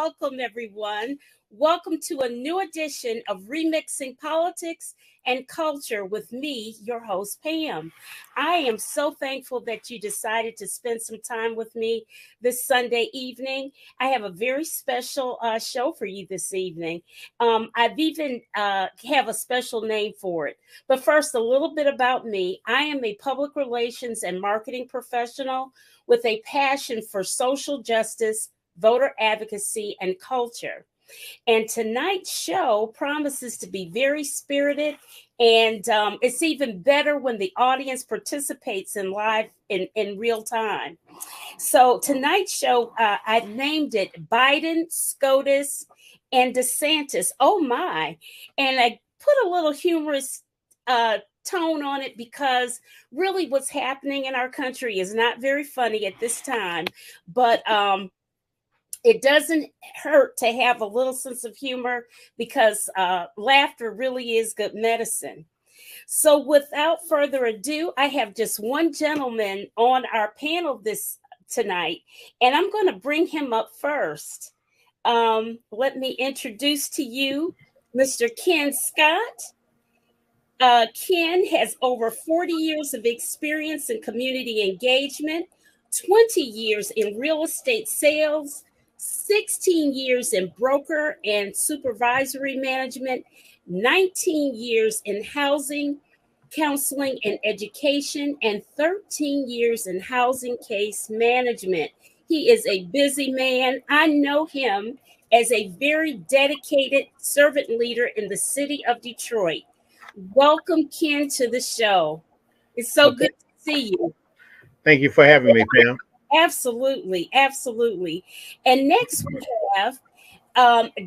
welcome everyone. Welcome to a new edition of Remixing Politics and Culture with me, your host, Pam. I am so thankful that you decided to spend some time with me this Sunday evening. I have a very special show for you this evening. I've even have a special name for it. But first, a little bit about me. I am a public relations and marketing professional with a passion for social justice, voter advocacy, and culture. And tonight's show promises to be very spirited, and it's even better when the audience participates in live in real time. So tonight's show, I've named it Biden, SCOTUS, and DeSantis. Oh my. And I put a little humorous tone on it because really what's happening in our country is not very funny at this time, but it doesn't hurt to have a little sense of humor because laughter really is good medicine. So without further ado, I have just one gentleman on our panel tonight, and I'm going to bring him up first. Let me introduce to you Mr. Ken Scott. Ken has over 40 years of experience in community engagement, 20 years in real estate sales, 16 years in broker and supervisory management, 19 years in housing, counseling, and education, and 13 years in housing case management. He is a busy man. I know him as a very dedicated servant leader in the city of Detroit. Welcome, Ken, to the show. It's so good to see you. Thank you for having me, Pam. Absolutely, absolutely. And next we have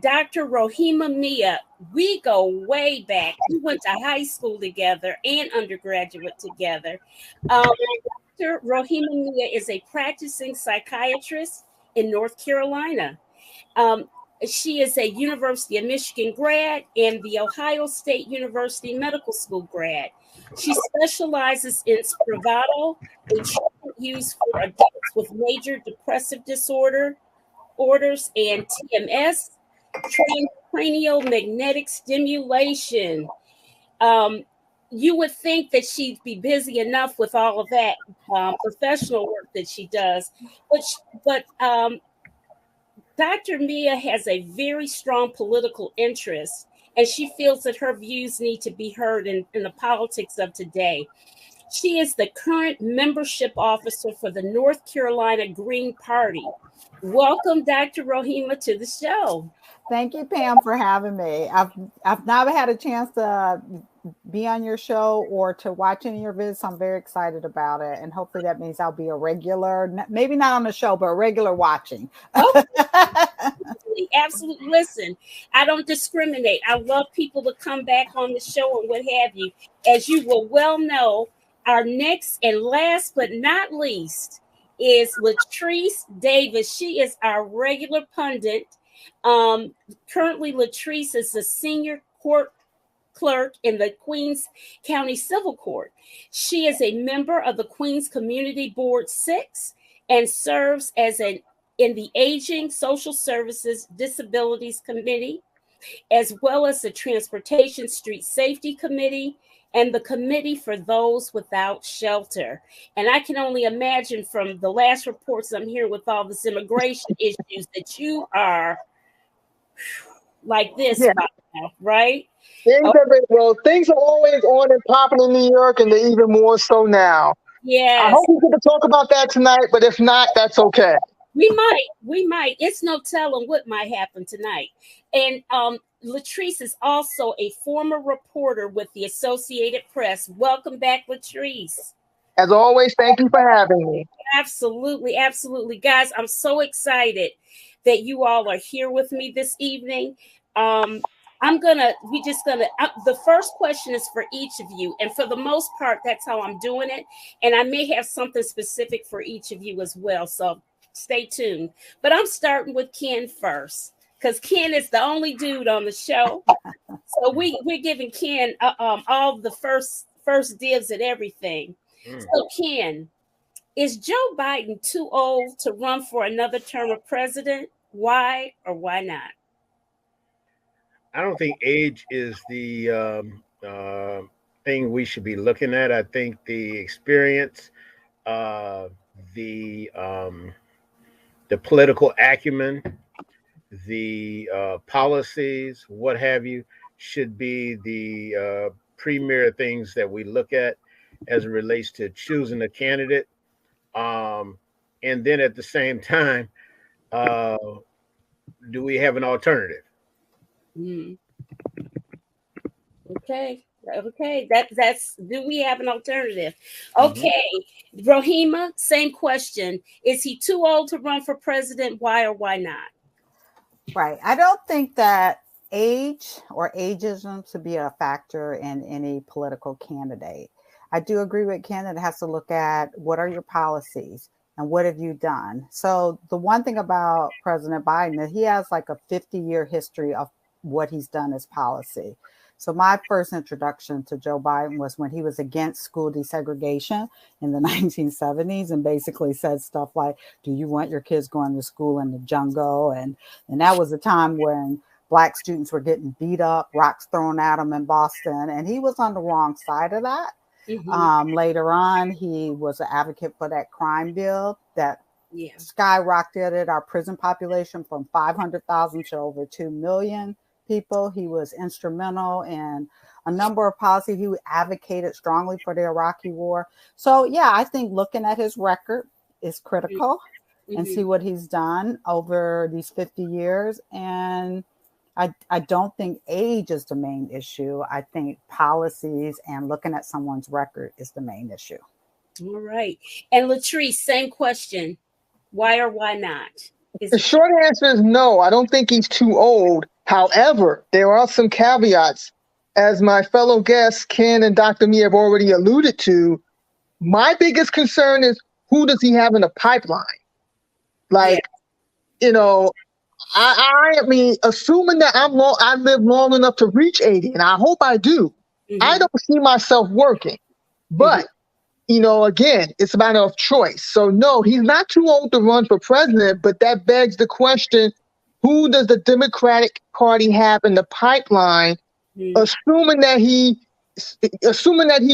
Dr. Rohima Mia. We go way back. We went to high school together and undergraduate together. Dr. Rohima Mia is a practicing psychiatrist in North Carolina. She is a University of Michigan grad and the Ohio State University Medical School grad. She specializes in Spravato, a treatment used for adults with major depressive disorders, and TMS, transcranial magnetic stimulation. You would think that she'd be busy enough with all of that professional work that she does, but Dr. Mia has a very strong political interest, and she feels that her views need to be heard in the politics of today. She is the current membership officer for the North Carolina Green Party. Welcome, Dr. Rohima, to the show. Thank you, Pam, for having me. I've never had a chance to be on your show or to watch any of your visits. I'm very excited about it, and hopefully that means I'll be a regular, maybe not on the show, but a regular watching. Oh, absolutely. Listen, I don't discriminate. I love people to come back on the show and what have you. As you will well know, our next and last but not least is Latrice Davis. She is our regular pundit. Currently, Latrice is the senior court clerk in the Queens County Civil Court. She is a member of the Queens Community Board 6 and serves as in the Aging, Social Services, Disabilities Committee, as well as the Transportation Street Safety Committee and the Committee for Those Without Shelter. And I can only imagine from the last reports I'm hearing with all this immigration issues that you are like this right now, right? Well, things are always on and popping in New York, and they're even more so now. Yes. I hope we get to talk about that tonight, but if not, that's okay. We might. It's no telling what might happen tonight. And Latrice is also a former reporter with the Associated Press. Welcome back, Latrice. As always, thank you for having me. Absolutely, absolutely. Guys, I'm so excited that you all are here with me this evening. The first question is for each of you. And for the most part, that's how I'm doing it. And I may have something specific for each of you as well. So stay tuned. But I'm starting with Ken first, because Ken is the only dude on the show. So we're giving Ken all the first dibs at everything. So Ken, is Joe Biden too old to run for another term of president? Why or why not? I don't think age is the thing we should be looking at. I think the experience, uh, the political acumen, the policies, what have you, should be the premier things that we look at as it relates to choosing a candidate. Um, and then at the same time, uh, do we have an alternative? Mm. Okay. Okay. That's do we have an alternative? Okay. Mm-hmm. Rohima, same question. Is he too old to run for president? Why or why not? Right. I don't think that age or ageism should be a factor in any political candidate. I do agree with Ken that it has to look at what are your policies and what have you done. So the one thing about President Biden is he has like a 50-year history of what he's done as policy. So my first introduction to Joe Biden was when he was against school desegregation in the 1970s and basically said stuff like, do you want your kids going to school in the jungle? And that was a time when Black students were getting beat up, rocks thrown at them in Boston. And he was on the wrong side of that. Mm-hmm. Later on, he was an advocate for that crime bill that skyrocketed our prison population from 500,000 to over 2 million people. He was instrumental in a number of policies. He advocated strongly for the Iraqi war. So, yeah, I think looking at his record is critical and see what he's done over these 50 years. And I don't think age is the main issue. I think policies and looking at someone's record is the main issue. All right. And Latrice, same question. Why or why not? The short answer is no. I don't think he's too old. However, there are some caveats. As my fellow guests, Ken and Dr. Me have already alluded to, my biggest concern is who does he have in the pipeline? Like, I mean, assuming that I live long enough to reach 80, and I hope I do, I don't see myself working. But, again, it's a matter of choice. So, no, he's not too old to run for president, but that begs the question, who does the Democratic Party have in the pipeline, assuming that he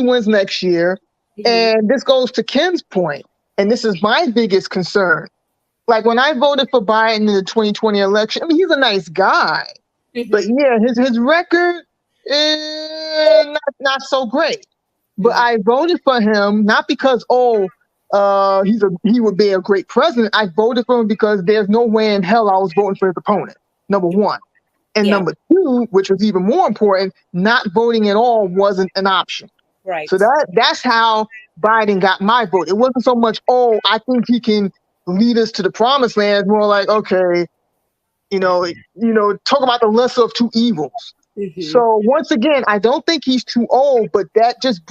wins next year? And this goes to Ken's point, and this is my biggest concern. Like when I voted for Biden in the 2020 election, I mean, he's a nice guy, but yeah, his record is not so great. But I voted for him not because he would be a great president. I voted for him because there's no way in hell I was voting for his opponent. Number one, and number two, which was even more important, not voting at all wasn't an option. Right. So that's how Biden got my vote. It wasn't so much, I think he can lead us to the promised land. It's more like, okay, talk about the lesser of two evils. So once again, I don't think he's too old, but that just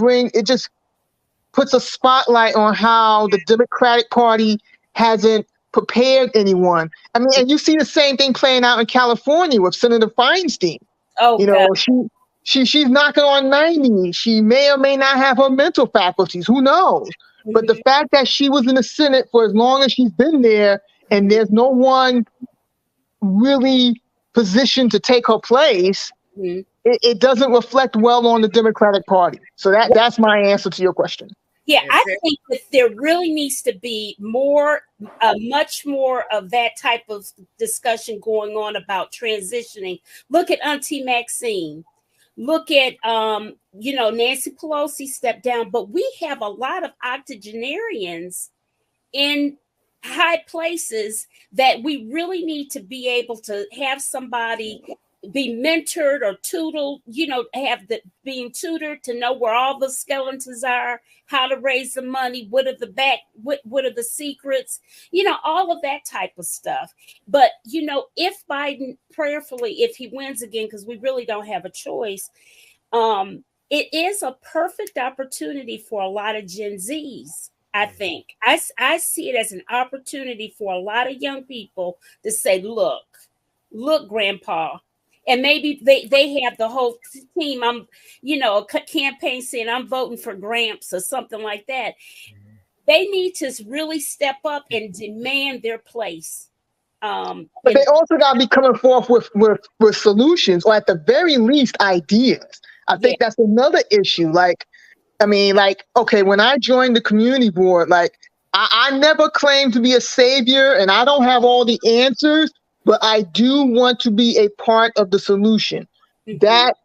puts a spotlight on how the Democratic Party hasn't prepared anyone. I mean, and you see the same thing playing out in California with Senator Feinstein. She's knocking on 90. She may or may not have her mental faculties. Who knows? But the fact that she was in the Senate for as long as she's been there, and there's no one really positioned to take her place, it doesn't reflect well on the Democratic Party. So that's my answer to your question. Yeah, I think that there really needs to be much more of that type of discussion going on about transitioning. Look at Auntie Maxine. Look at, Nancy Pelosi stepped down, but we have a lot of octogenarians in high places that we really need to be able to have somebody be mentored or tutored, being tutored to know where all the skeletons are, how to raise the money, what are the secrets, all of that type of stuff. But, if Biden prayerfully, if he wins again, because we really don't have a choice, it is a perfect opportunity for a lot of Gen Zs. I think I see it as an opportunity for a lot of young people to say, look, Grandpa. And maybe they have the whole team. A campaign saying I'm voting for Gramps or something like that. They need to really step up and demand their place But they also got to be coming forth with solutions, or at the very least, ideas. I think that's another issue. Like, I mean, like, okay, when I joined the community board, like, I never claimed to be a savior, and I don't have all the answers, but I do want to be a part of the solution. That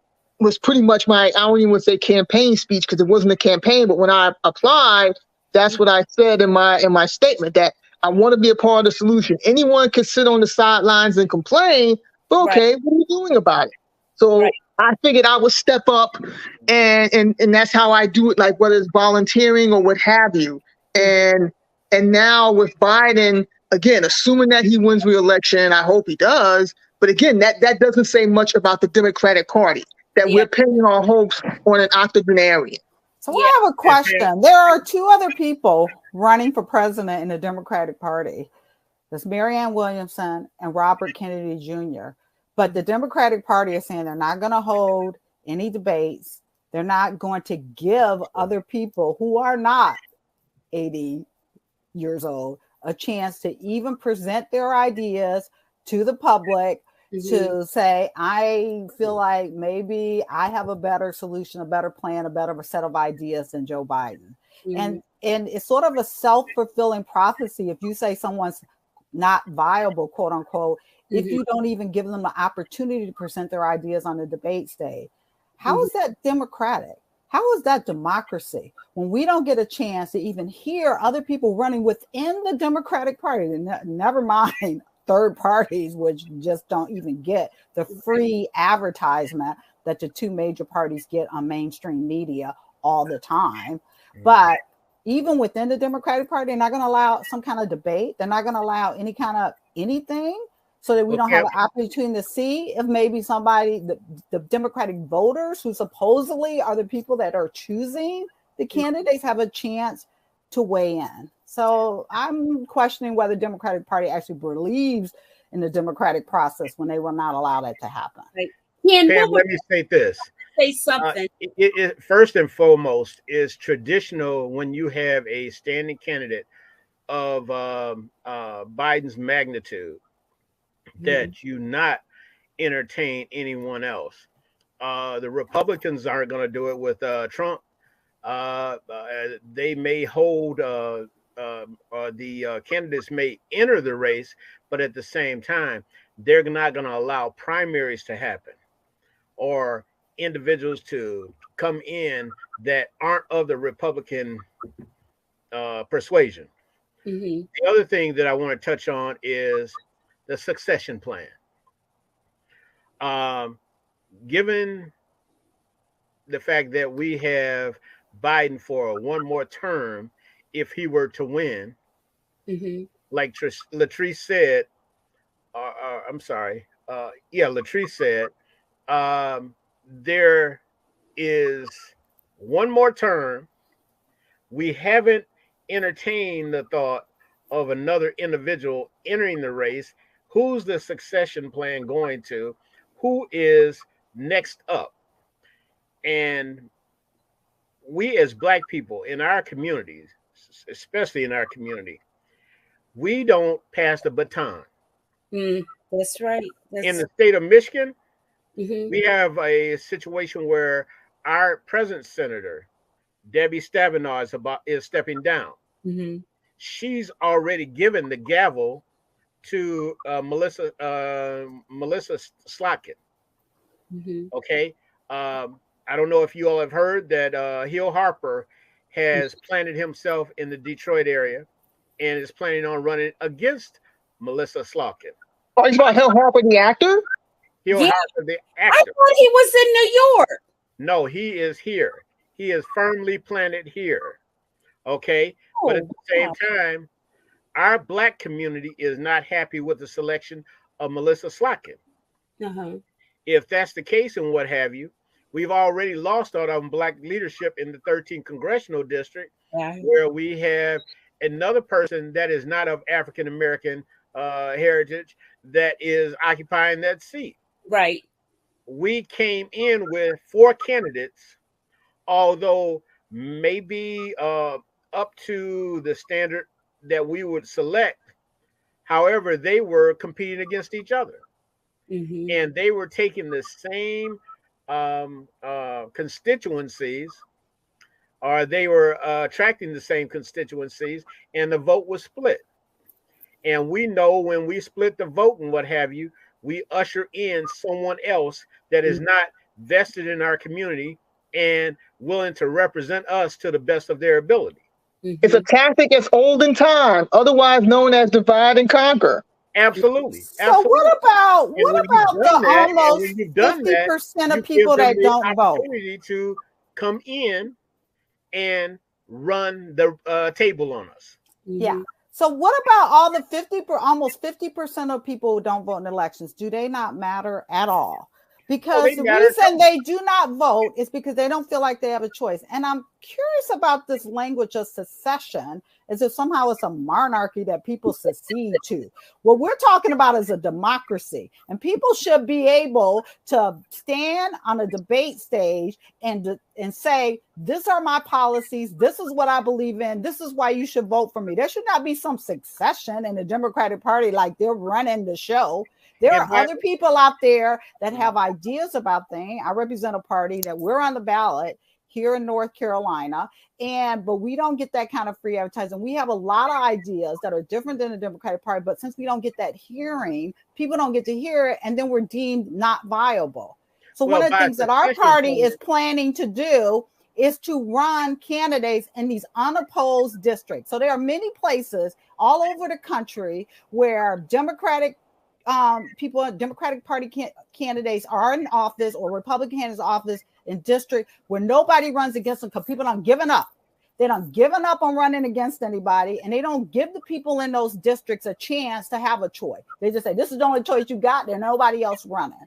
was pretty much my, I don't even want to say campaign speech, because it wasn't a campaign, but when I applied, that's what I said in my statement, that I want to be a part of the solution. Anyone can sit on the sidelines and complain, but okay, what are you doing about it? So I figured I would step up, and that's how I do it, like whether it's volunteering or what have you. And now with Biden, again, assuming that he wins re-election, I hope he does, but again, that doesn't say much about the Democratic Party, that we're pinning our hopes on an octogenarian. So I have a question. There are two other people running for president in the Democratic Party. There's Marianne Williamson and Robert Kennedy Jr. But the Democratic Party is saying they're not going to hold any debates. They're not going to give other people who are not 80 years old a chance to even present their ideas to the public, to say, I feel like maybe I have a better solution, a better plan, a better set of ideas than Joe Biden. And it's sort of a self-fulfilling prophecy if you say someone's not viable, quote unquote, if you don't even give them the opportunity to present their ideas on the debate stage. How is that democratic? How is that democracy when we don't get a chance to even hear other people running within the Democratic Party, never mind third parties, which just don't even get the free advertisement that the two major parties get on mainstream media all the time. But even within the Democratic Party, they're not going to allow some kind of debate. They're not going to allow any kind of anything, so that we don't have an opportunity to see if maybe somebody, the Democratic voters who supposedly are the people that are choosing the candidates, have a chance to weigh in. So I'm questioning whether the Democratic Party actually believes in the democratic process when they will not allow that to happen. Pam, let me say this. Say something. It first and foremost is traditional when you have a standing candidate of Biden's magnitude that you not entertain anyone else. The Republicans aren't going to do it with Trump. They may hold the candidates may enter the race, but at the same time, they're not going to allow primaries to happen or individuals to come in that aren't of the Republican persuasion. The other thing that I want to touch on is the succession plan. Given the fact that we have Biden for one more term, if he were to win, like Latrice said, Latrice said, there is one more term. We haven't entertained the thought of another individual entering the race. Who's the succession plan going to? Who is next up? And we as Black people in our communities, especially in our community, we don't pass the baton. That's right. In the state of Michigan, we have a situation where our present senator, Debbie Stabenow, is stepping down. She's already given the gavel to Melissa Slotkin. Okay. I don't know if you all have heard that Hill Harper has planted himself in the Detroit area and is planning on running against Melissa Slotkin. Oh, you about Hill Harper, the actor? Hill Harper, the actor. I thought he was in New York. No, he is here. He is firmly planted here. Okay. But at the same time, our Black community is not happy with the selection of Melissa Slotkin. If that's the case and what have you, we've already lost out on Black leadership in the 13th congressional district, where we have another person that is not of African American heritage that is occupying that seat. Right. We came in with 4 candidates, although maybe up to the standard that we would select, However, they were competing against each other, Mm-hmm. and they were taking the same constituencies, or they were attracting the same constituencies, and the vote was split. And we know when we split the vote and what have you, we usher in someone else that is not vested in our community and willing to represent us to the best of their ability. It's a tactic as old in time, otherwise known as divide and conquer. Absolutely. So what about the almost 50% of people that don't vote? To come in and run the table on us. Yeah. So what about all the almost 50% of people who don't vote in elections? Do they not matter at all? Because the reason they do not vote is because they don't feel like they have a choice. And I'm curious about this language of secession, as if somehow it's a monarchy that people secede to. What we're talking about is a democracy, and people should be able to stand on a debate stage and say, these are my policies, this is what I believe in, this is why you should vote for me. There should not be some succession in the Democratic Party like they're running the show. There are other people out there that have ideas about things. I represent a party that we're on the ballot here in North Carolina, but we don't get that kind of free advertising. We have a lot of ideas that are different than the Democratic Party, but since we don't get that hearing, people don't get to hear it, and then we're deemed not viable. So one of the things that our party is planning to do is to run candidates in these unopposed districts. So there are many places all over the country where Democratic Party candidates are in office, or Republican candidates in office in district where nobody runs against them because people don't given up. They don't given up on running against anybody, and they don't give the people in those districts a chance to have a choice. They just say, this is the only choice you got. There's nobody else running.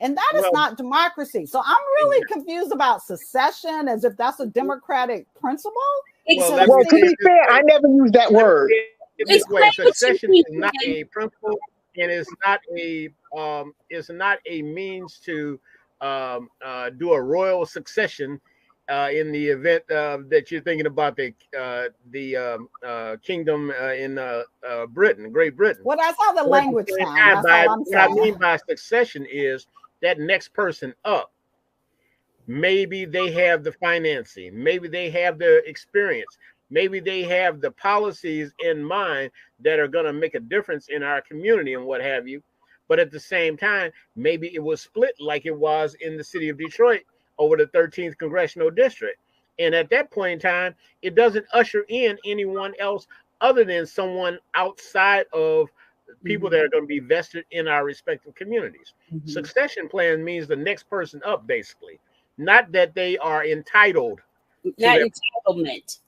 And that is not democracy. So I'm really confused about secession, as if that's a democratic principle. Well, to be fair, I never used that word. Secession is not a principle, and it's not a means to do a royal succession in the event that you're thinking about the kingdom in Britain, Great Britain. Well, that's how the language sounds. What I mean by succession is that next person up. Maybe they have the financing. Maybe they have the experience. Maybe they have the policies in mind that are going to make a difference in our community and what have you. But at the same time, maybe it was split like it was in the city of Detroit over the 13th Congressional District. And at that point in time, it doesn't usher in anyone else other than someone outside of people that are going to be vested in our respective communities. Succession plan means the next person up, basically. Not that they are entitled. Not entitlement.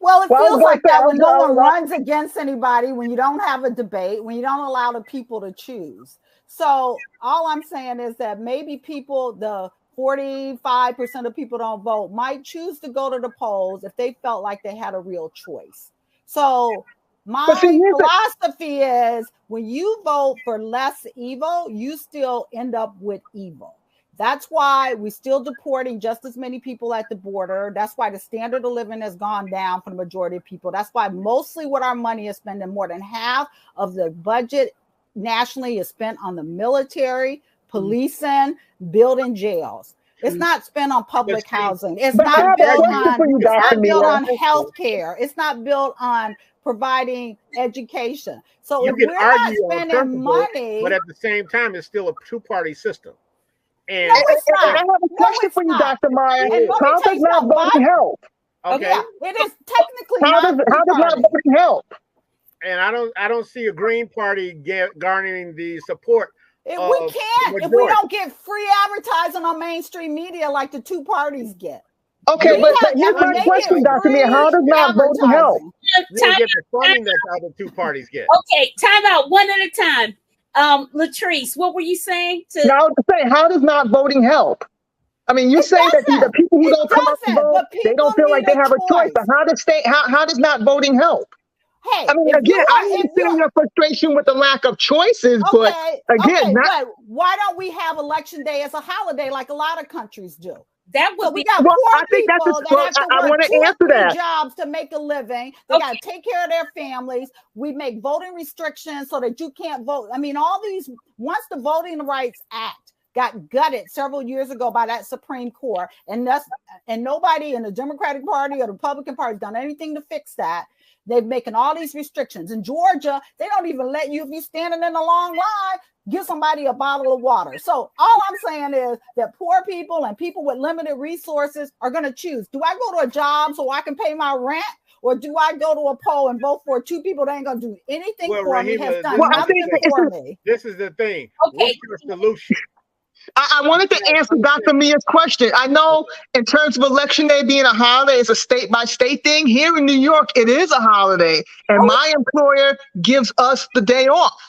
Well, it feels like that when no one runs against anybody, when you don't have a debate, when you don't allow the people to choose. So all I'm saying is that maybe people, the 45% of people don't vote, might choose to go to the polls if they felt like they had a real choice. So my philosophy is, when you vote for less evil, you still end up with evil. That's why we're still deporting just as many people at the border. That's why the standard of living has gone down for the majority of people. That's why mostly what our money is spending, more than half of the budget nationally is spent on the military, policing, building jails. It's not spent on public housing. It's not built on health care. It's not built on providing education. So if we're not spending money, but at the same time, it's still a two-party system. And no, it's not. I have a question for you, Dr. Meyer. How does not voting help? Okay. Yeah, it is technically how does not voting help? And I don't see a Green Party garnering the support. We can't if we don't get free advertising on mainstream media like the two parties get. Okay, but here's my question, Dr. Meyer. How does not voting help? We don't get the funding that the other two parties get. Okay, time out one at a time. Latrice, what were you saying? How does not voting help? I mean, you say that the people who don't come up to vote, they don't feel like they have a choice. But how does not voting help? Hey, I mean, again, I understand your frustration with the lack of choices, but again, but why don't we have election day as a holiday like a lot of countries do? That would So be. we got Well, poor I think that's people that have to I work want 2 to or answer 3 that. jobs to make a living. They got to take care of their families. We make voting restrictions so that you can't vote. I mean, all these, once the Voting Rights Act got gutted several years ago by that Supreme Court, and nobody in the Democratic Party or the Republican Party has done anything to fix that. They've making all these restrictions. In Georgia, they don't even let you, if you're standing in a long line, give somebody a bottle of water. So all I'm saying is that poor people and people with limited resources are going to choose. Do I go to a job so I can pay my rent? Or do I go to a poll and vote for 2 people that ain't going to do anything for me, has done nothing for me? This is the thing. Okay. What's your solution? I wanted to answer Dr. Mia's question. I know in terms of Election Day being a holiday, it's a state-by-state thing. Here in New York, it is a holiday. And my employer gives us the day off.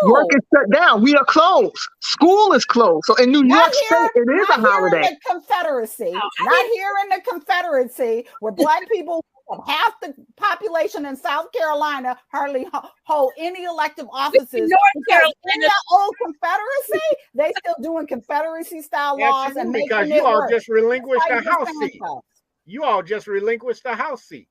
Work is shut down. We are closed. School is closed. So in New York State, it is a holiday. Not here in the Confederacy. Not here in the Confederacy, where Black people, half the population in South Carolina, hardly hold any elective offices. North Carolina, in the old Confederacy, they still doing Confederacy style laws and making because it you all work. just relinquished the Like House DeSantis. seat. You all just relinquished the House seat.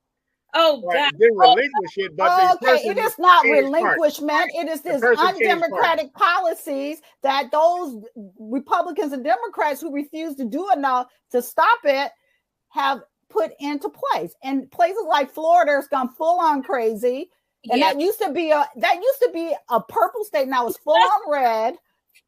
Oh God! Didn't relinquish it, but it is not relinquishment. It is this undemocratic policies that those Republicans and Democrats who refuse to do enough to stop it have put into place. And places like Florida has gone full on crazy. And that used to be a purple state. Now it's full on red.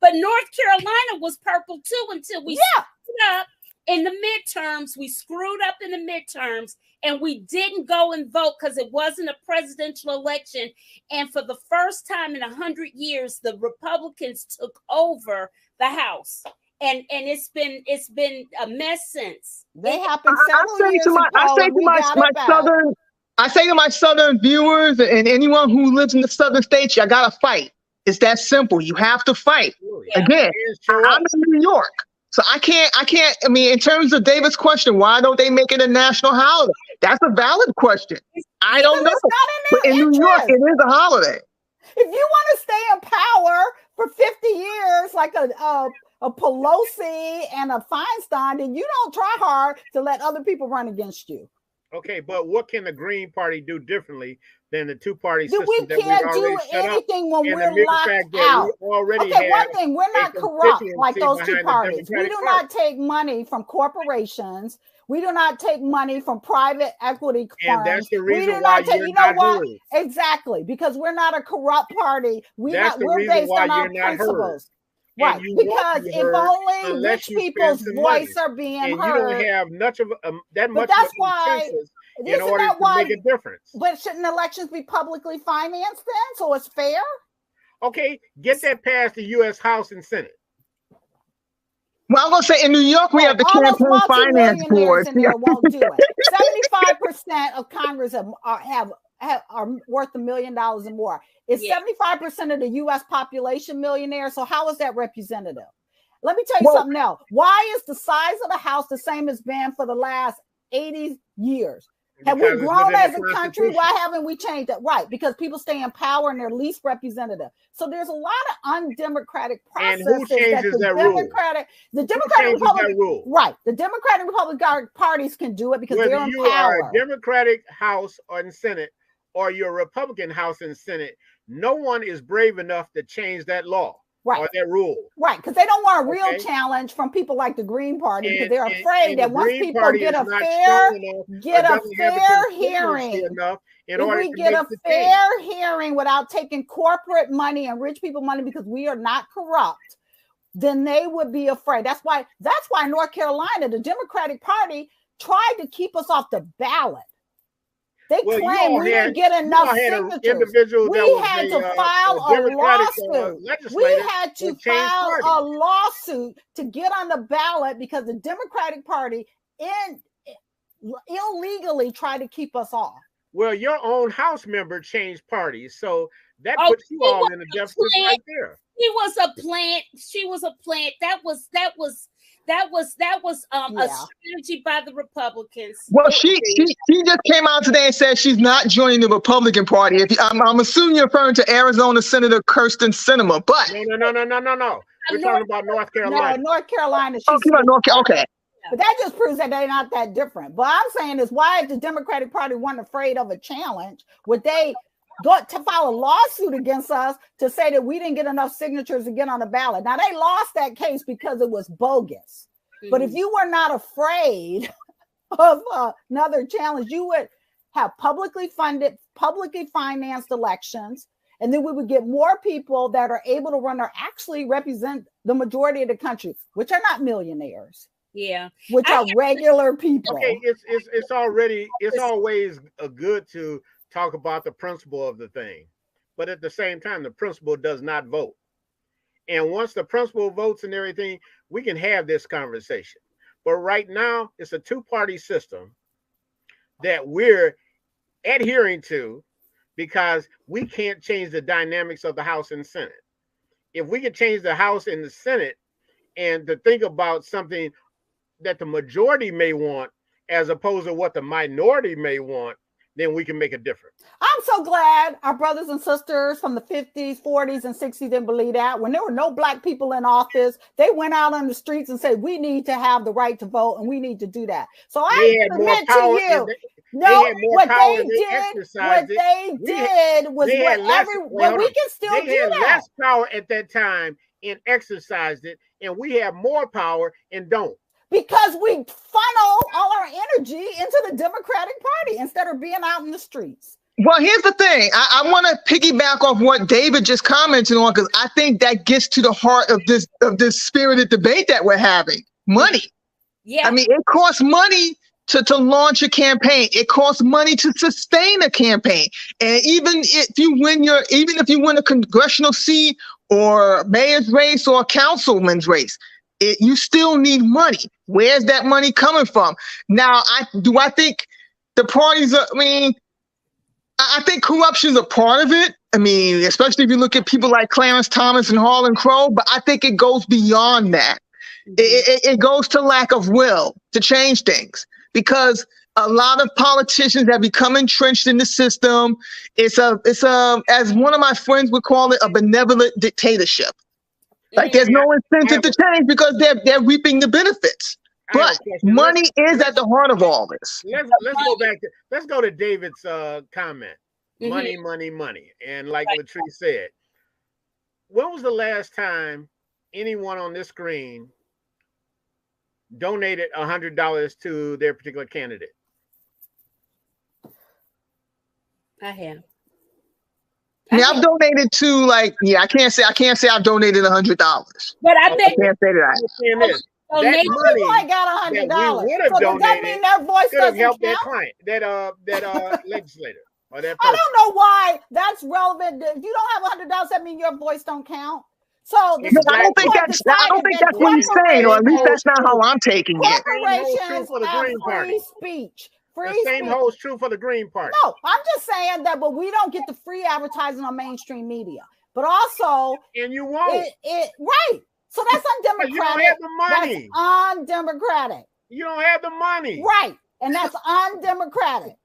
But North Carolina was purple too until we screwed up in the midterms. We screwed up in the midterms. And we didn't go and vote because it wasn't a presidential election. And for the first time in 100 years, the Republicans took over the House. And it's been a mess since. They happened several years ago. I say to my southern viewers and anyone who lives in the southern states, you gotta fight. It's that simple. You have to fight. Again, I'm in New York. So I can't, I mean, in terms of David's question, why don't they make it a national holiday? That's a valid question. I don't know. But in New York, it is a holiday. If you want to stay in power for 50 years, like a Pelosi and a Feinstein, then you don't try hard to let other people run against you. Okay, but what can the Green Party do differently than the 2-party system we can't do anything when we're locked out? Okay, one thing, we're not corrupt like those 2 parties. We do not take money from corporations. We do not take money from private equity firms. And that's the reason why you're not heard. Exactly, because we're not a corrupt party. We're based on our principles. Right, because if only rich people's voice are being heard. You don't have much of that much. But that's why. In order to make a difference. But shouldn't elections be publicly financed then, so it's fair? Okay, get that past the U.S. House and Senate. Well, I'm gonna say in New York we have the campaign finance board. Won't do it. 75% of Congress are worth $1 million and more. Is 75% of the U.S. population millionaires? So how is that representative? Let me tell you something else. Why is the size of the House the same as been for the last 80 years? Have we grown as a country? Why haven't we changed that? Right, because people stay in power and they're least representative. So there's a lot of undemocratic processes. And who changes that rule? The Democratic Republican rule. Right, the Democratic Republican parties can do it because they're in power. Whether you are a Democratic House and Senate or you're a Republican House and Senate, no one is brave enough to change that law. Right. Or that rule. Right, because they don't want a real challenge from people like the Green Party because they're afraid that once people get a fair hearing, if we get a fair hearing without taking corporate money and rich people money because we are not corrupt, then they would be afraid. That's why North Carolina, the Democratic Party, tried to keep us off the ballot. They claim we didn't get enough signatures. We had to file a lawsuit. We had to file a lawsuit to get on the ballot because the Democratic Party illegally tried to keep us off. Well, your own House member changed parties, so that puts you all in a deficit right there. She was a plant. That was a strategy by the Republicans. Well, she just came out today and said she's not joining the Republican Party. I'm assuming you're referring to Arizona Senator Kirsten Sinema, but no. We're talking about North Carolina. No, North Carolina. Okay. But that just proves that they're not that different. But I'm saying is, why if the Democratic Party weren't afraid of a challenge, would they go to file a lawsuit against us to say that we didn't get enough signatures to get on the ballot? Now, they lost that case because it was bogus. But if you were not afraid of another challenge, you would have publicly funded, publicly financed elections, and then we would get more people that are able to run or actually represent the majority of the country, which are not millionaires. Yeah, which are regular people. Okay, it's always good to talk about the principle of the thing, but at the same time, the principal does not vote. And once the principal votes and everything, we can have this conversation. But right now, it's a two-party system that we're adhering to because we can't change the dynamics of the House and Senate. If we could change the House and the Senate and to think about something that the majority may want as opposed to what the minority may want, then we can make a difference. I'm so glad our brothers and sisters from the 50s, 40s, and 60s didn't believe that. When there were no black people in office, they went out on the streets and said, we need to have the right to vote and we need to do that. So I submit to you. What they did was what we can still do that. They had less power at that time and exercised it, and we have more power and don't. Because we funnel all our energy into the Democratic Party instead of being out in the streets. Well, here's the thing. I want to piggyback off what David just commented on, because I think that gets to the heart of this spirited debate that we're having. Money. Yeah. I mean, it costs money to launch a campaign. It costs money to sustain a campaign. And even if you win a congressional seat or mayor's race or a councilman's race, you still need money. Where's that money coming from? Now, I think the parties are, I think corruption is a part of it. I mean, especially if you look at people like Clarence Thomas and Harlan Crow, but I think it goes beyond that. It goes to lack of will to change things, because a lot of politicians have become entrenched in the system. It's as one of my friends would call it, a benevolent dictatorship. Like there's no incentive to change because they're reaping the benefits. But money is at the heart of all this. Let's go to David's comment. Money, money, money. And like Latrice said, when was the last time anyone on this screen donated $100 to their particular candidate? I have. Yeah, I've donated to I can't say I've donated $100. But I bet I can't say that. So that money I got $100. So does that mean their voice doesn't help count? that client, that legislator, or that person. I don't know why that's relevant. If you don't have $100, that means your voice don't count. So I don't think that's what he's saying, or at least that's not how I'm taking it. Corporations have free speech. The same holds true for the Green Party. No, I'm just saying that, but we don't get the free advertising on mainstream media. But also, and you won't. Right. So that's undemocratic. You don't have the money. That's undemocratic. You don't have the money. Right. And that's undemocratic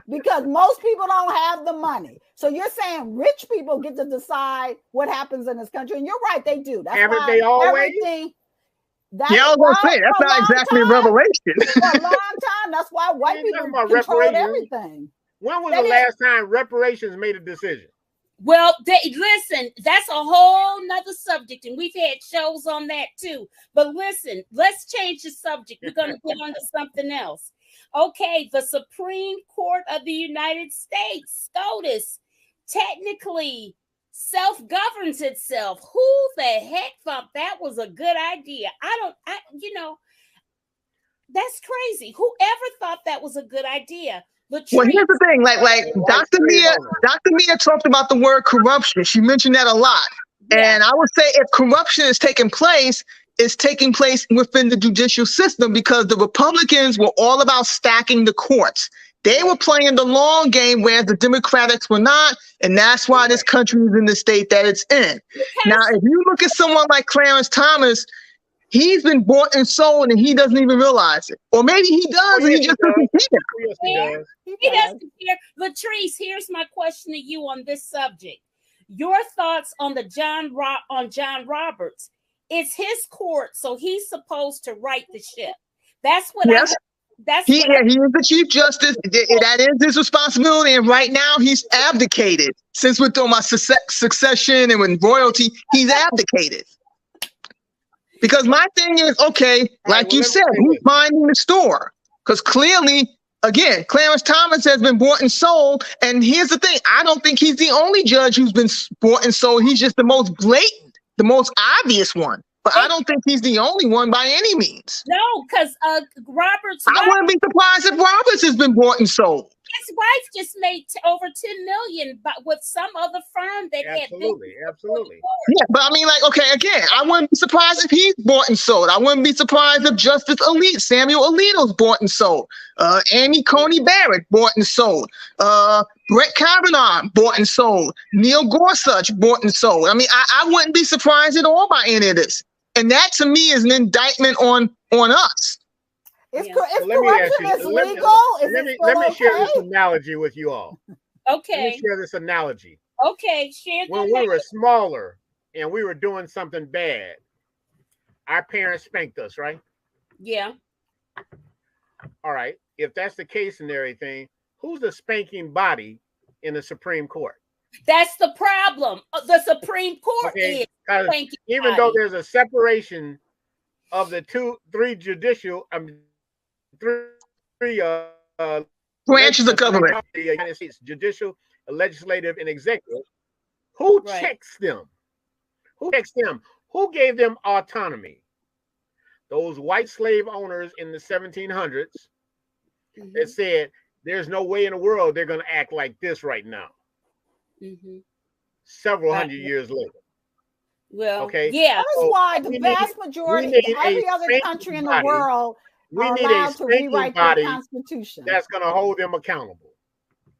because most people don't have the money. So you're saying rich people get to decide what happens in this country. And you're right, they do. That's haven't they always? Everything. Yeah, I was going to say, that's not exactly a revelation. For a long time. That's why white people controlled everything. When was the last time reparations made a decision? Well, listen, that's a whole nother subject, and we've had shows on that too. But listen, let's change the subject. We're going to get on to something else. Okay, the Supreme Court of the United States, SCOTUS, technically self-governs itself. Who the heck thought that was a good idea? That's crazy. Whoever thought that was a good idea? Well, here's the thing, like Dr. Mia talked about the word corruption. She mentioned that a lot. Yeah. And I would say if corruption is taking place, it's taking place within the judicial system, because the Republicans were all about stacking the courts. They were playing the long game, whereas the Democrats were not. And that's why this country is in the state that it's in. Now, if you look at someone like Clarence Thomas, he's been bought and sold and he doesn't even realize it. Or maybe he does and he just doesn't care. He doesn't care. Latrice, here's my question to you on this subject. Your thoughts on John Roberts. It's his court, so he's supposed to right the ship. That's what Yes. He is the Chief Justice. That is his responsibility. And right now he's abdicated. Since we're talking about succession and with royalty, he's abdicated. Because my thing is, okay, like you said, he's minding the store. Because clearly, again, Clarence Thomas has been bought and sold. And here's the thing. I don't think he's the only judge who's been bought and sold. He's just the most blatant, the most obvious one. But I don't think he's the only one by any means. No, because Robert's. I wouldn't be surprised if Roberts has been bought and sold. His wife just made over 10 million, but with some other firm that absolutely. Yeah, but I mean, like, okay, again, I wouldn't be surprised if he's bought and sold. I wouldn't be surprised if Justice Samuel Alito's bought and sold. Amy Coney Barrett bought and sold. Brett Kavanaugh bought and sold. Neil Gorsuch bought and sold. I mean, I wouldn't be surprised at all by any of this. And that to me is an indictment on us. If corruption is legal, let me share this analogy with you all. Okay. Let me share this analogy. Okay, share. When we were smaller and we were doing something bad, our parents spanked us, right? Yeah. All right. If that's the case and everything, who's the spanking body in the Supreme Court? That's the problem. The Supreme Court is spanking even body. though there's a separation of the three branches of government, the United States judicial, legislative, and executive. Who checks them? Who checks them? Who gave them autonomy? Those white slave owners in the 1700s that said, there's no way in the world they're going to act like this right now. Several hundred years later. Well, okay. Yeah. That is why the vast majority of every other country in the world are allowed to rewrite their constitution. That's going to hold them accountable.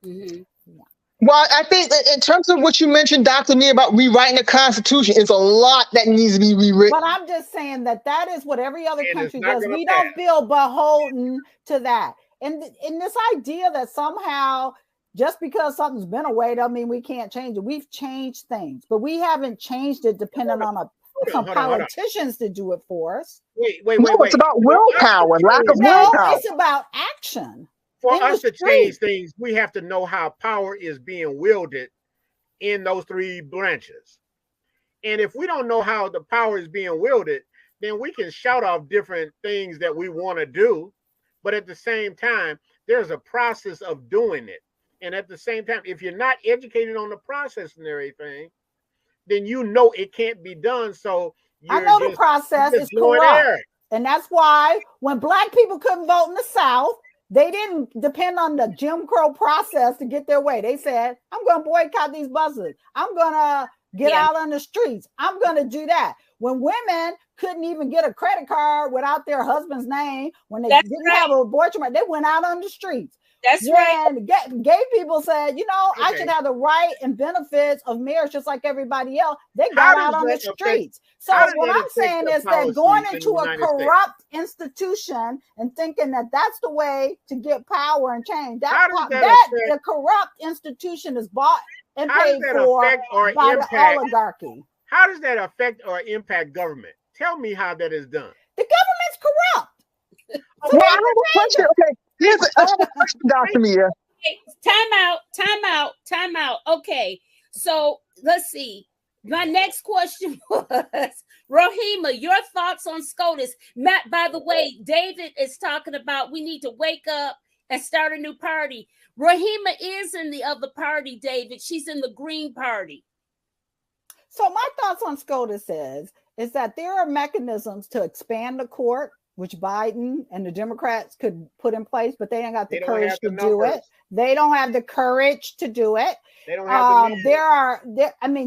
Well, I think that in terms of what you mentioned, Dr. Me, about rewriting the Constitution, it's a lot that needs to be rewritten. But I'm just saying that is what every other country does. We don't feel beholden to that. And this idea that somehow just because something's been a way doesn't mean we can't change it. We've changed things, but we haven't changed it depending on some politicians to do it for us. Wait. It's about willpower, lack of willpower. It's about action. For us to change things, we have to know how power is being wielded in those three branches. And if we don't know how the power is being wielded, then we can shout off different things that we want to do. But at the same time, there's a process of doing it. And at the same time, if you're not educated on the process and everything, then you know it can't be done. So I know the process is corrupt. And that's why when Black people couldn't vote in the South, they didn't depend on the Jim Crow process to get their way. They said, I'm going to boycott these buses. I'm going to get out on the streets. I'm going to do that. When women couldn't even get a credit card without their husband's name, when they didn't have an abortion, they went out on the streets. That's right. Gay people said, I should have the right and benefits of marriage just like everybody else. They got out on the streets. So what I'm saying is that going into a corrupt institution and thinking that that's the way to get power and change, the corrupt institution is bought and paid for by the oligarchy. How does that affect or impact government? Tell me how that is done. The government's corrupt. Well, I have a question. Okay. Here's a question, Dr. Mia. Time out. Okay, so let's see. My next question was, Rohima, your thoughts on SCOTUS. Matt, by the way, David is talking about we need to wake up and start a new party. Rohima is in the other party, David. She's in the Green Party. So my thoughts on SCOTUS is that there are mechanisms to expand the court, which Biden and the Democrats could put in place, but they ain't got the courage to do it. They don't have the courage to do it. They don't have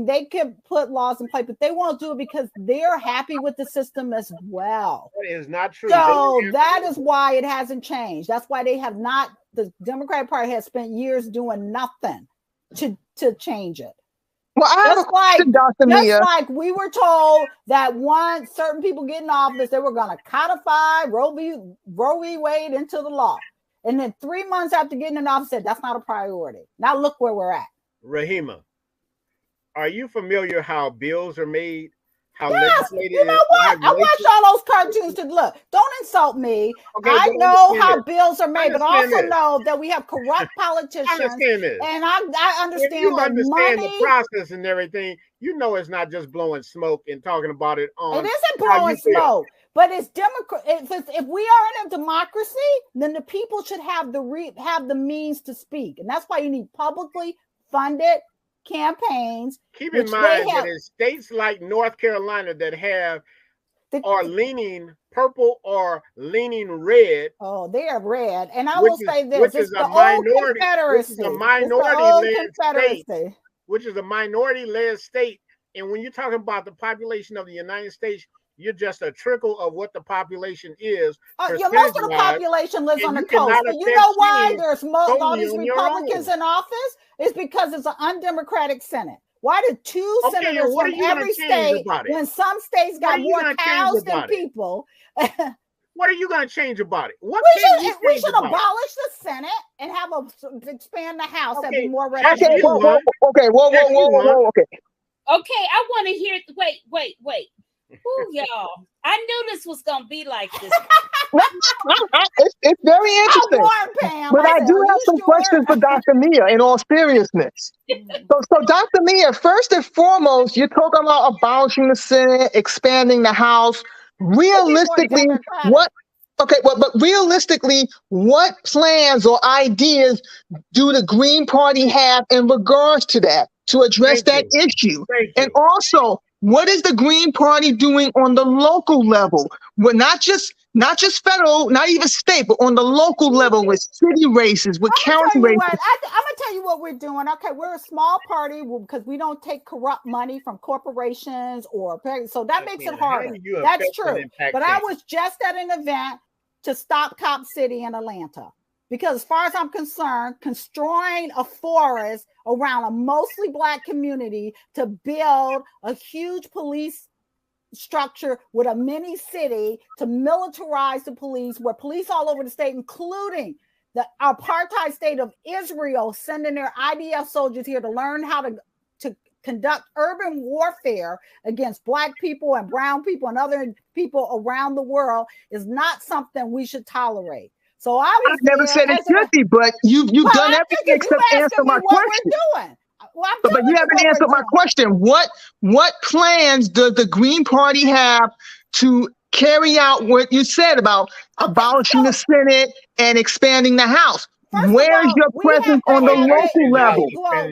they could put laws in place, but they won't do it because they're happy with the system as well. That is not true. So that is why it hasn't changed. That's why the Democratic Party has spent years doing nothing to change it. Well, I have a question, Dr. Mia. Just like we were told that once certain people get in office, they were going to codify Roe v. Wade into the law. And then 3 months after getting in office, said that's not a priority. Now look where we're at. Rahima, are you familiar how bills are made? how Yes, legislated you know it, what? how I watch all those cartoons to look. Don't insult me. Okay, I but know understand how this. bills are made, but Understand also this. know that we have corrupt politicians. Understand this. And I If understand you that understand the money. process and everything, you know it's not just blowing smoke and talking about it on. It isn't how blowing you feel. smoke, but it's democrat. If we are in a democracy, then the people should have the means to speak, and that's why you need publicly funded campaigns. Keep in which mind they have. that in states like North Carolina that have are The, leaning purple or leaning red, oh, they are red, and I which will is say this: which it's is the a old minority, which is Confederacy. a It's the minority old led state, Confederacy. which is a minority led state. And when you're talking about the population of the United States, you're just a trickle of what the population is. Most of the population lives on the coast. And you know why there's all these Republicans in office? It's because it's an undemocratic Senate. Why did two senators from every state, when some states got more cows than people? What are you going to change about it? We should abolish the Senate and expand the House and be more representative. Okay, whoa. Okay, I want to hear. Wait. Ooh, y'all. I knew this was going to be like this. It's very interesting. But I do have some questions for Dr. Mia in all seriousness. So Dr. Mia, first and foremost, you're talking about abolishing the Senate, expanding the House. Realistically, but realistically, what plans or ideas do the Green Party have in regards to that, to address that issue? And also, what is the Green Party doing on the local level? Well, not just federal, not even state, but on the local level with city races, with county races. I'm gonna tell you what we're doing. Okay, we're a small party because we don't take corrupt money from corporations so that makes it harder. That's true. But I was just at an event to stop Cop City in Atlanta. Because as far as I'm concerned, destroying a forest around a mostly Black community to build a huge police structure with a mini city to militarize the police, where police all over the state, including the apartheid state of Israel, sending their IDF soldiers here to learn how to conduct urban warfare against Black people and brown people and other people around the world, is not something we should tolerate. So I've never said it should be, but you've done everything except answer my question. But you haven't answered my question. What plans does the Green Party have to carry out what you said about abolishing the Senate and expanding the House? Where's your presence on the local level?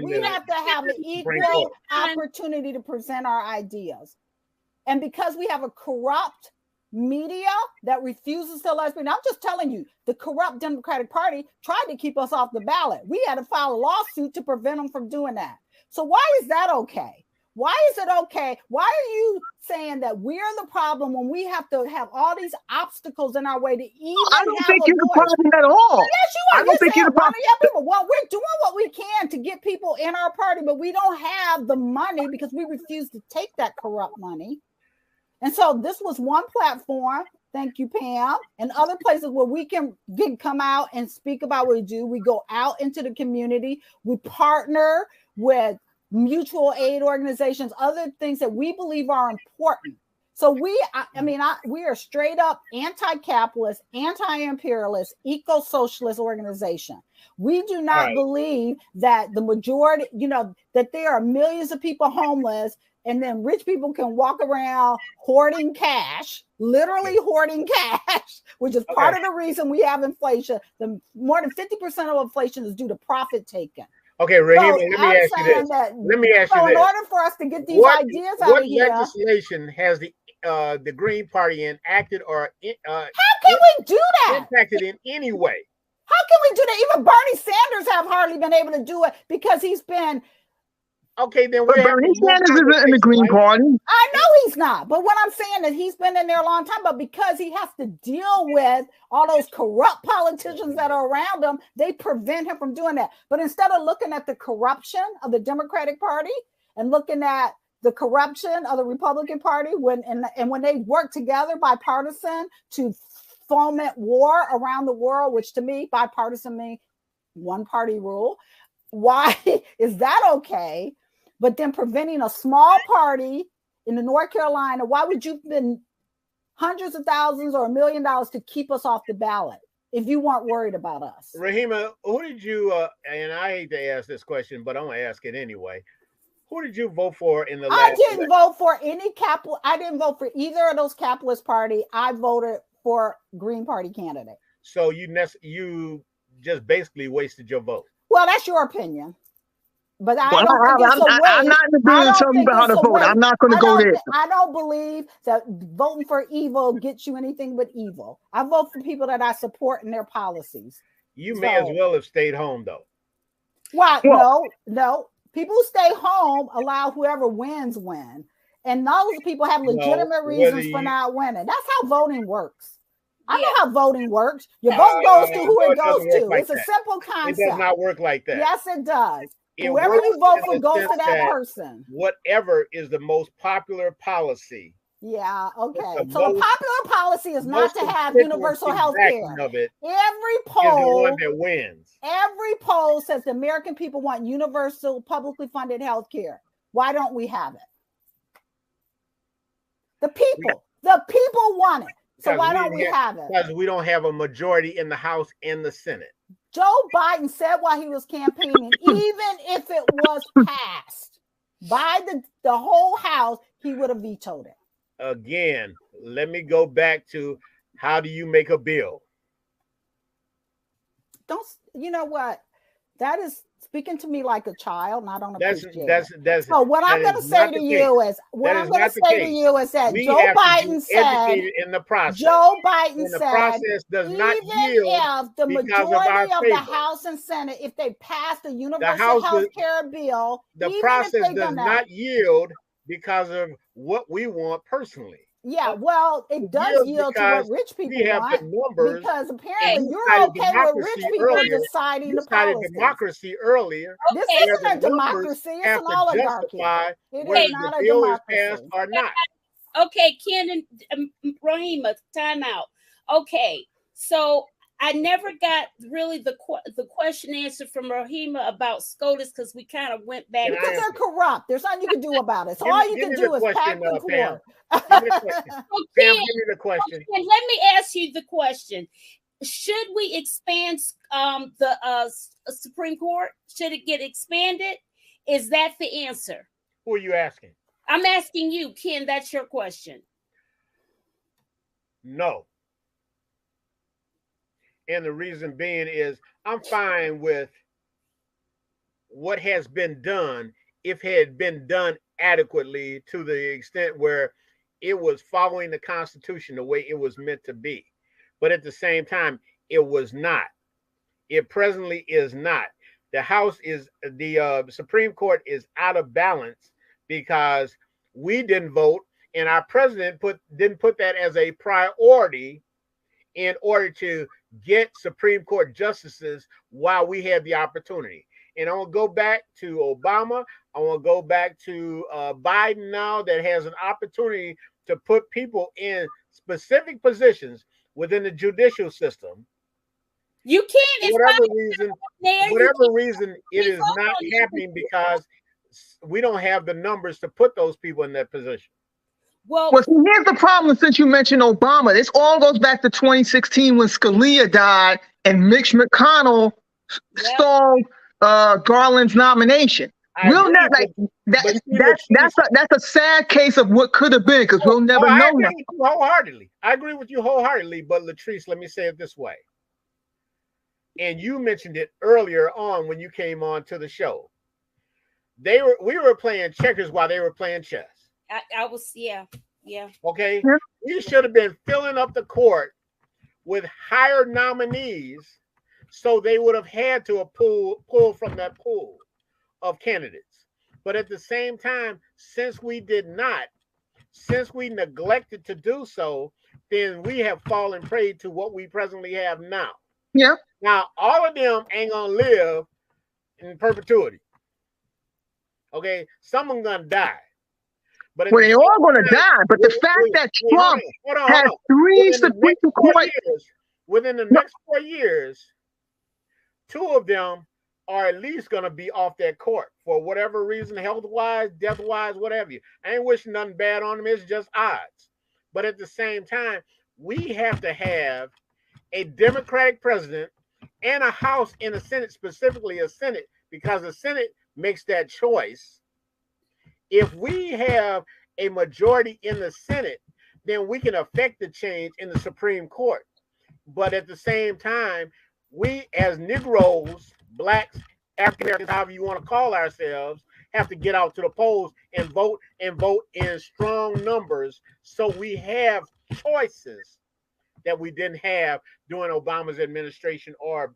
We have to have an equal opportunity to present our ideas. And because we have a corrupt media that refuses to let us be, and I'm just telling you, the corrupt Democratic Party tried to keep us off the ballot. We had to file a lawsuit to prevent them from doing that. So why is that okay? Why is it okay? Why are you saying that we're the problem when we have to have all these obstacles in our way to even I don't think you're the problem at all. Yes, you are. I don't think you're the problem. Well, we're doing what we can to get people in our party, but we don't have the money because we refuse to take that corrupt money. And so this was one platform, thank you, Pam, and other places where we can come out and speak about what we do. We go out into the community. We partner with mutual aid organizations, other things that we believe are important. So we are straight up anti-capitalist, anti-imperialist, eco-socialist organization. We do not believe that the majority, that there are millions of people homeless and then rich people can walk around hoarding cash, literally hoarding cash, which is part of the reason we have inflation. More than 50% of inflation is due to profit taking. Okay, Raheem, let me ask you this. In order for us to get these ideas out of here, what legislation has the Green Party enacted or how can we do that? Impacted in any way? How can we do that? Even Bernie Sanders have hardly been able to do it because he's been. Okay, then Bernie Sanders isn't in the Green Party. I know he's not, but what I'm saying is he's been in there a long time. But because he has to deal with all those corrupt politicians that are around him, they prevent him from doing that. But instead of looking at the corruption of the Democratic Party and looking at the corruption of the Republican Party, when they work together bipartisan to foment war around the world, which to me, bipartisan means one party rule. Why is that okay? But then preventing a small party in the North Carolina, why would you spend hundreds of thousands or $1 million to keep us off the ballot if you weren't worried about us? Rahima, who did you, and I hate to ask this question, but I'm going to ask it anyway. Who did you vote for in the last I didn't vote for any I didn't vote for either of those capitalist party. I voted for Green Party candidate. So you just basically wasted your vote. Well, that's your opinion. But I Well, don't think it's a waste. I'm not in the business of telling you about how to vote. I'm not going to go there. I don't believe that voting for evil gets you anything but evil. I vote for people that I support in their policies. You may as well have stayed home, though. Well, no. People who stay home allow whoever wins win. And those people have legitimate reasons for not winning. That's how voting works. I know how voting works. Your vote goes to who it goes to. It's a simple concept. It does not work like that. Yes, it does. Whoever you vote for goes to that person. Whatever is the most popular policy. Yeah, okay. So the popular policy is not to have universal health care. Every poll, is the one that wins. Every poll says the American people want universal, publicly funded health care. Why don't we have it? The people want it. So why don't we have it? Because we don't have a majority in the House and the Senate. Joe Biden said while he was campaigning, even if it was passed by the whole House, he would have vetoed it. Again, let me go back to how do you make a bill? You know what? That is speaking to me like a child, and I don't appreciate it. So what I'm going to say to you is, that Joe Biden said in the process. Joe Biden said, the process does not yield if the majority of the House and Senate, if they pass the universal health care bill, the process does not yield because of what we want personally. Yeah, well, it does yield to what rich people want, because apparently you're okay with rich people deciding the policy. Democracy earlier. This isn't a democracy; it's an oligarchy. It is not a democracy. Or not. Okay, Ken and Rahima, time out. Okay, so I never got really the question answered from Rahima about SCOTUS because we kind of went back. Because they're corrupt. There's nothing you can do about it. So all you can do is pack the court. Give me the question. Okay, let me ask you the question. Should we expand the Supreme Court? Should it get expanded? Is that the answer? Who are you asking? I'm asking you, Ken. That's your question. No. And the reason being is I'm fine with what has been done if it had been done adequately to the extent where it was following the Constitution the way it was meant to be. But at the same time, it was not. It presently is not. The Supreme Court is out of balance because we didn't vote and our president didn't put that as a priority in order to get Supreme Court justices while we had the opportunity. And I want to go back to Obama. I want to go back to Biden now that has an opportunity to put people in specific positions within the judicial system. You can't. Whatever reason, it is not happening because we don't have the numbers to put those people in that position. Well, here's the problem. Since you mentioned Obama, this all goes back to 2016 when Scalia died and Mitch McConnell stalled Garland's nomination. We'll never that's a sad case of what could have been because we'll never know. I agree with you wholeheartedly. But Latrice, let me say it this way. And you mentioned it earlier on when you came on to the show. We were playing checkers while they were playing chess. I was, yeah. Okay. Yeah. We should have been filling up the court with higher nominees, so they would have had to pull from that pool of candidates. But at the same time, since we neglected to do so, then we have fallen prey to what we presently have now. Yeah. Now, all of them ain't gonna live in perpetuity. Okay, some of them gonna die. But they're all going to die. But the fact that Trump has 3 Supreme Court within the next 4 years, 2 of them are at least going to be off that court for whatever reason, health-wise, death-wise, whatever. I ain't wishing nothing bad on them. It's just odds. But at the same time, we have to have a Democratic president and a House and a Senate, specifically a Senate, because the Senate makes that choice. If we have a majority in the Senate, then we can affect the change in the Supreme Court. But at the same time, we as Negroes, Blacks, African Americans, however you want to call ourselves, have to get out to the polls and vote in strong numbers so we have choices that we didn't have during Obama's administration or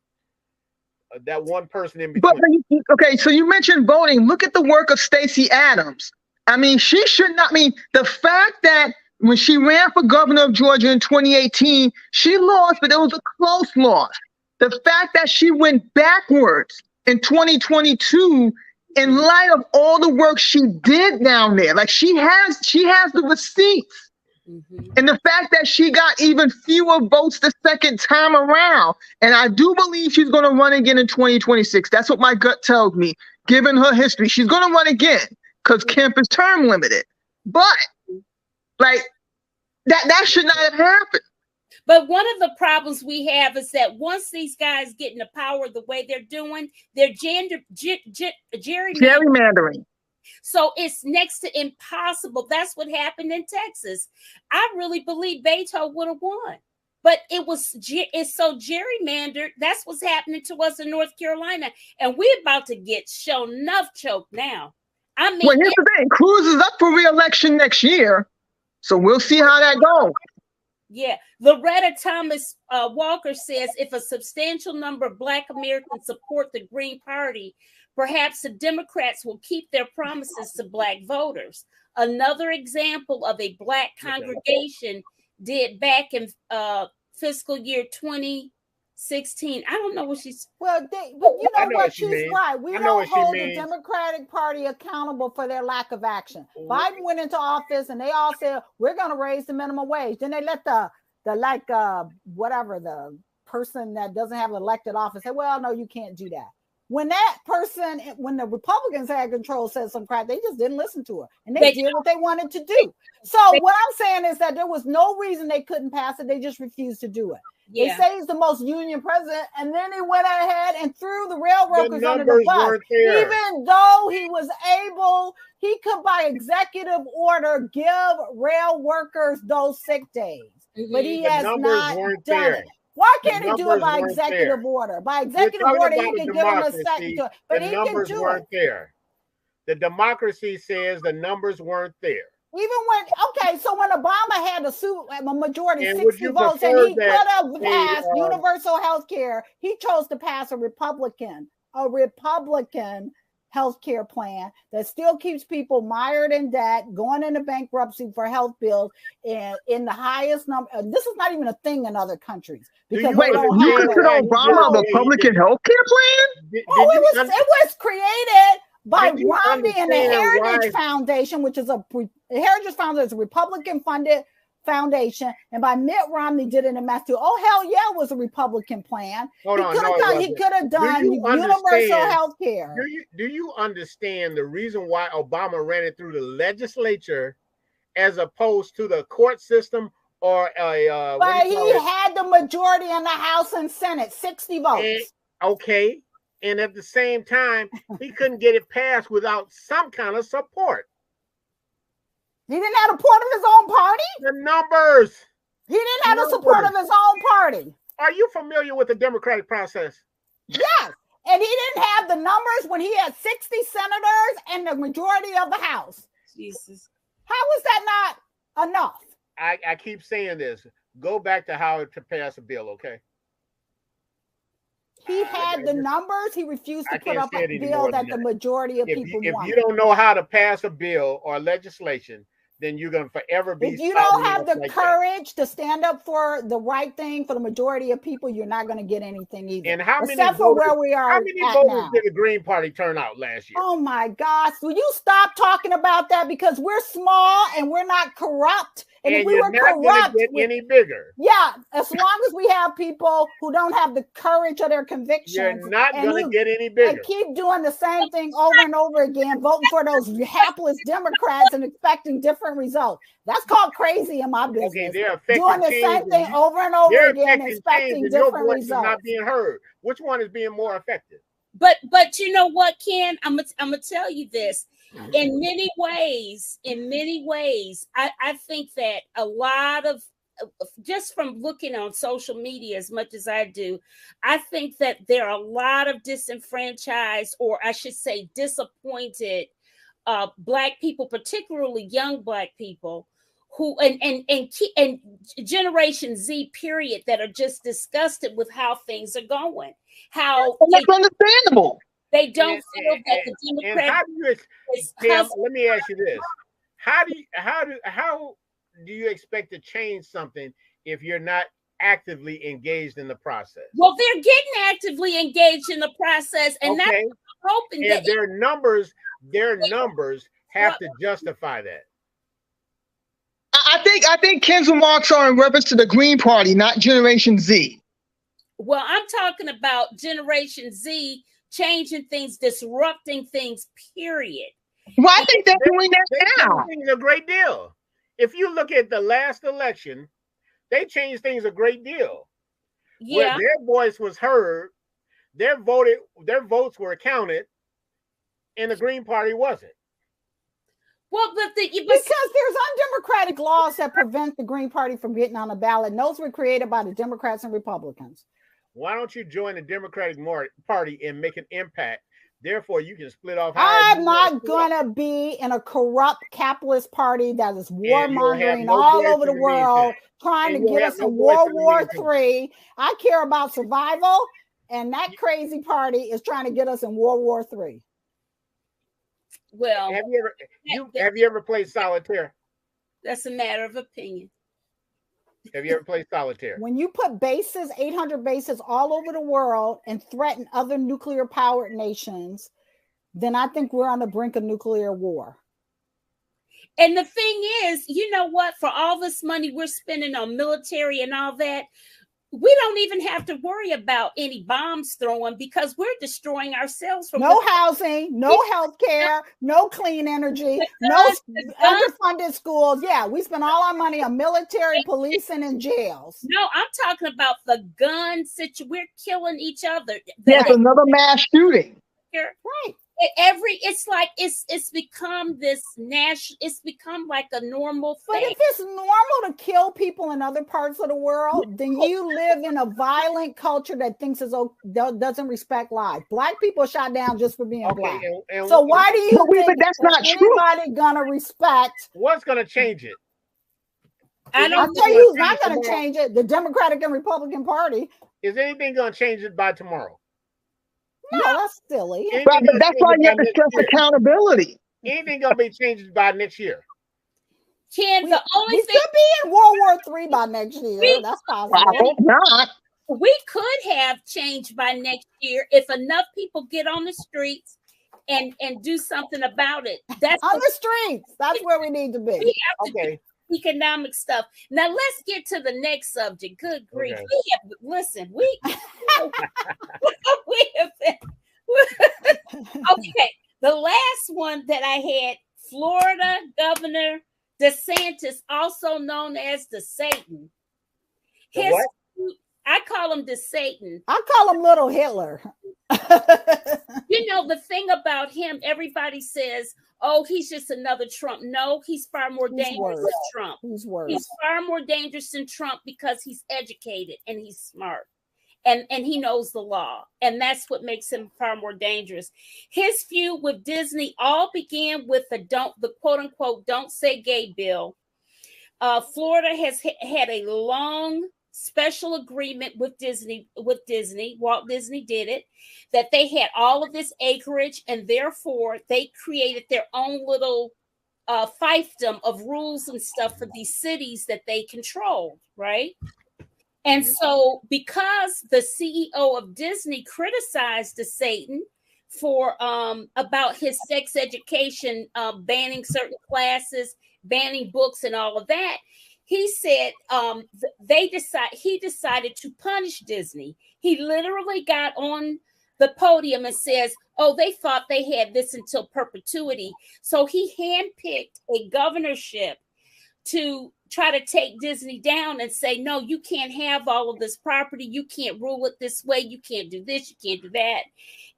that one person in between. But, okay, so you mentioned voting. Look at the work of Stacey Abrams. I mean, she should not. I mean, the fact that when she ran for governor of Georgia in 2018, she lost, but it was a close loss. The fact that she went backwards in 2022, in light of all the work she did down there, like she has the receipts. Mm-hmm. And the fact that she got even fewer votes the second time around, and I do believe she's going to run again in 2026. That's what my gut tells me. Given her history, she's going to run again because Kemp is term limited. But like that should not have happened. But one of the problems we have is that once these guys get into power the way they're doing, they're gerrymandering. So it's next to impossible. That's what happened in Texas. I really believe Beto would have won. But it's so gerrymandered. That's what's happening to us in North Carolina. And we're about to get shown enough choke now. I mean, well, here's the thing. Cruz is up for re-election next year. So we'll see how that goes. Yeah. Loretta Thomas Walker says, if a substantial number of Black Americans support the Green Party, perhaps the Democrats will keep their promises to Black voters. Another example of a Black congregation did back in fiscal year 2016. I don't know what she's. Well, but you know what? She's right. We don't hold the Democratic Party accountable for their lack of action. Biden went into office and they all said, we're going to raise the minimum wage. Then they let the person that doesn't have an elected office say, well, no, you can't do that. When the Republicans had control, said some crap, they just didn't listen to her. And they did what they wanted to do. So what I'm saying is that there was no reason they couldn't pass it. They just refused to do it. Yeah. They say he's the most union president, and then he went ahead and threw the rail workers under the bus. Even though he was able, he could by executive order give rail workers those sick days. Mm-hmm. But he has not done it. Why can't he do it by executive order? By executive order, he can give him a second. But the numbers weren't there. The democracy says the numbers weren't there. Even when, so when Obama had a majority, 60 votes, and he could have passed universal health care, he chose to pass a Republican health care plan that still keeps people mired in debt, going into bankruptcy for health bills, and in the highest number. This is not even a thing in other countries. Because you consider Obama a Republican health care plan? It was created by Romney and the Heritage Foundation, which is a Republican-funded foundation, and by Mitt Romney did it in Massachusetts. Oh, hell yeah, it was a Republican plan. He could have done universal health care. Do you understand the reason why Obama ran it through the legislature as opposed to the court system or but he had the majority in the House and Senate, 60 votes. And at the same time, he couldn't get it passed without some kind of support. He didn't have support of his own party? The numbers. He didn't have the support of his own party. Are you familiar with the democratic process? Yes. And he didn't have the numbers when he had 60 senators and the majority of the House. Jesus. How was that not enough? I keep saying this. Go back to how to pass a bill, okay? He had the numbers. He refused to put up a bill that the majority of people want. If you don't know how to pass a bill or legislation, then you're going to forever be. If you don't have the courage to stand up for the right thing for the majority of people, you're not going to get anything either. And how many except for where we are. How many voters did the Green Party turn out last year? Oh my gosh! Will you stop talking about that, because we're small and we're not corrupt And if we you're were not corrupt, going to get any bigger. Yeah, as long as we have people who don't have the courage of their convictions, you're not going to get any bigger. And keep doing the same thing over and over again, voting for those hapless Democrats and expecting different results. That's called crazy in my business. Okay, they're affecting doing the same thing over and over again, expecting different results. Your voice is not being heard. Which one is being more effective? But you know what, Ken? I'm gonna tell you this. In many ways, I think that a lot of, just from looking on social media as much as I do, I think that there are a lot of disenfranchised, or I should say disappointed Black people, particularly young Black people, who and Generation Z period, that are just disgusted with how things are going. How that's understandable. They don't feel that the Democrats. Let me ask you this: how do you expect to change something if you're not actively engaged in the process? Well, they're getting actively engaged in the process, and that's what I'm hoping. And their numbers have to justify that. I think Ken's remarks are in reference to the Green Party, not Generation Z. Well, I'm talking about Generation Z changing things, disrupting things, period. Well, I think they're doing that now. Things a great deal. If you look at the last election, they changed things a great deal. Yeah. Where their voice was heard, their votes were counted, and the Green Party wasn't. Well, because there's undemocratic laws that prevent the Green Party from getting on the ballot. And those were created by the Democrats and Republicans. Why don't you join the Democratic Party and make an impact? Therefore, you can split off. I'm not going to be in a corrupt capitalist party that is warmongering all over the world, trying to get us in World War III. I care about survival, and that crazy party is trying to get us in World War III. Well, have you ever played solitaire? That's a matter of opinion. Have you ever played solitaire? When you put bases, 800 bases all over the world, and threaten other nuclear powered nations, then I think we're on the brink of nuclear war. And the thing is, you know what? For all this money we're spending on military and all that, we don't even have to worry about any bombs throwing, because we're destroying ourselves. From no housing, no health care, no clean energy, no underfunded schools. Yeah, we spend all our money on military, policing, and jails. No, I'm talking about the gun situation. We're killing each other. Yes, another mass shooting. Right. It's become this national. It's become like a normal thing. But if it's normal to kill people in other parts of the world, then you live in a violent culture that thinks doesn't respect life. Black people are shot down just for being black. So why do you think that's not anybody gonna respect? What's gonna change it? I'll tell you who's not gonna change it: the Democratic and Republican Party. Is anything gonna change it by tomorrow? No, that's silly. But that's why you have to stress accountability. Anything gonna be changed by next year? Ken, the only thing could be in World War III by next year. That's possible. I hope not. We could have change by next year if enough people get on the streets and do something about it. That's on the streets. That's where we need to be. We have to do economic stuff. Now let's get to the next subject. Good grief. Okay. We have okay. The last one that I had, Florida Governor DeSantis, also known as the Satan. I call him the Satan. I call him Little Hitler. You know, the thing about him, everybody says, oh, he's just another Trump. No, he's far more dangerous than Trump. He's worse. He's far more dangerous than Trump because he's educated and he's smart. And he knows the law. And that's what makes him far more dangerous. His feud with Disney all began with the quote unquote don't say gay bill. Florida has had a long special agreement with Disney. Walt Disney did it, that they had all of this acreage, and therefore they created their own little fiefdom of rules and stuff for these cities that they controlled, right? And so because the CEO of Disney criticized the Satan for about his sex education, banning certain classes, banning books and all of that, he said he decided to punish Disney. He literally got on the podium and says, oh, they thought they had this until perpetuity. So he handpicked a governorship to try to take Disney down and say, no, you can't have all of this property. You can't rule it this way. You can't do this. You can't do that.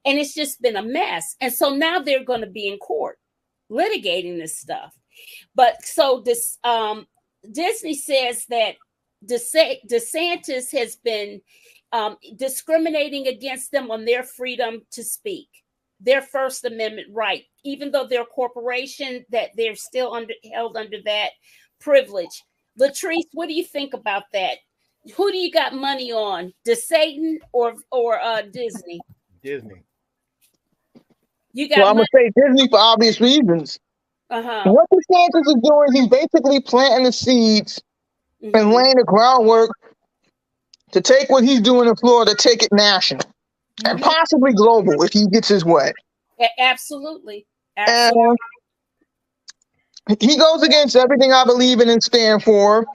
And it's just been a mess. And so now they're going to be in court litigating this stuff. But so this Disney says that DeSantis has been discriminating against them on their freedom to speak, their First Amendment right, even though they're a corporation, that they're still held under that privilege. Latrice, what do you think about that? Who do you got money on, DeSatan or Disney? Disney. You got. Well, I'm gonna say Disney for obvious reasons. What DeSantis is doing, he's basically planting the seeds and laying the groundwork to take what he's doing in Florida, take it national and possibly global if he gets his way. Absolutely. And he goes against everything I believe in and stand for.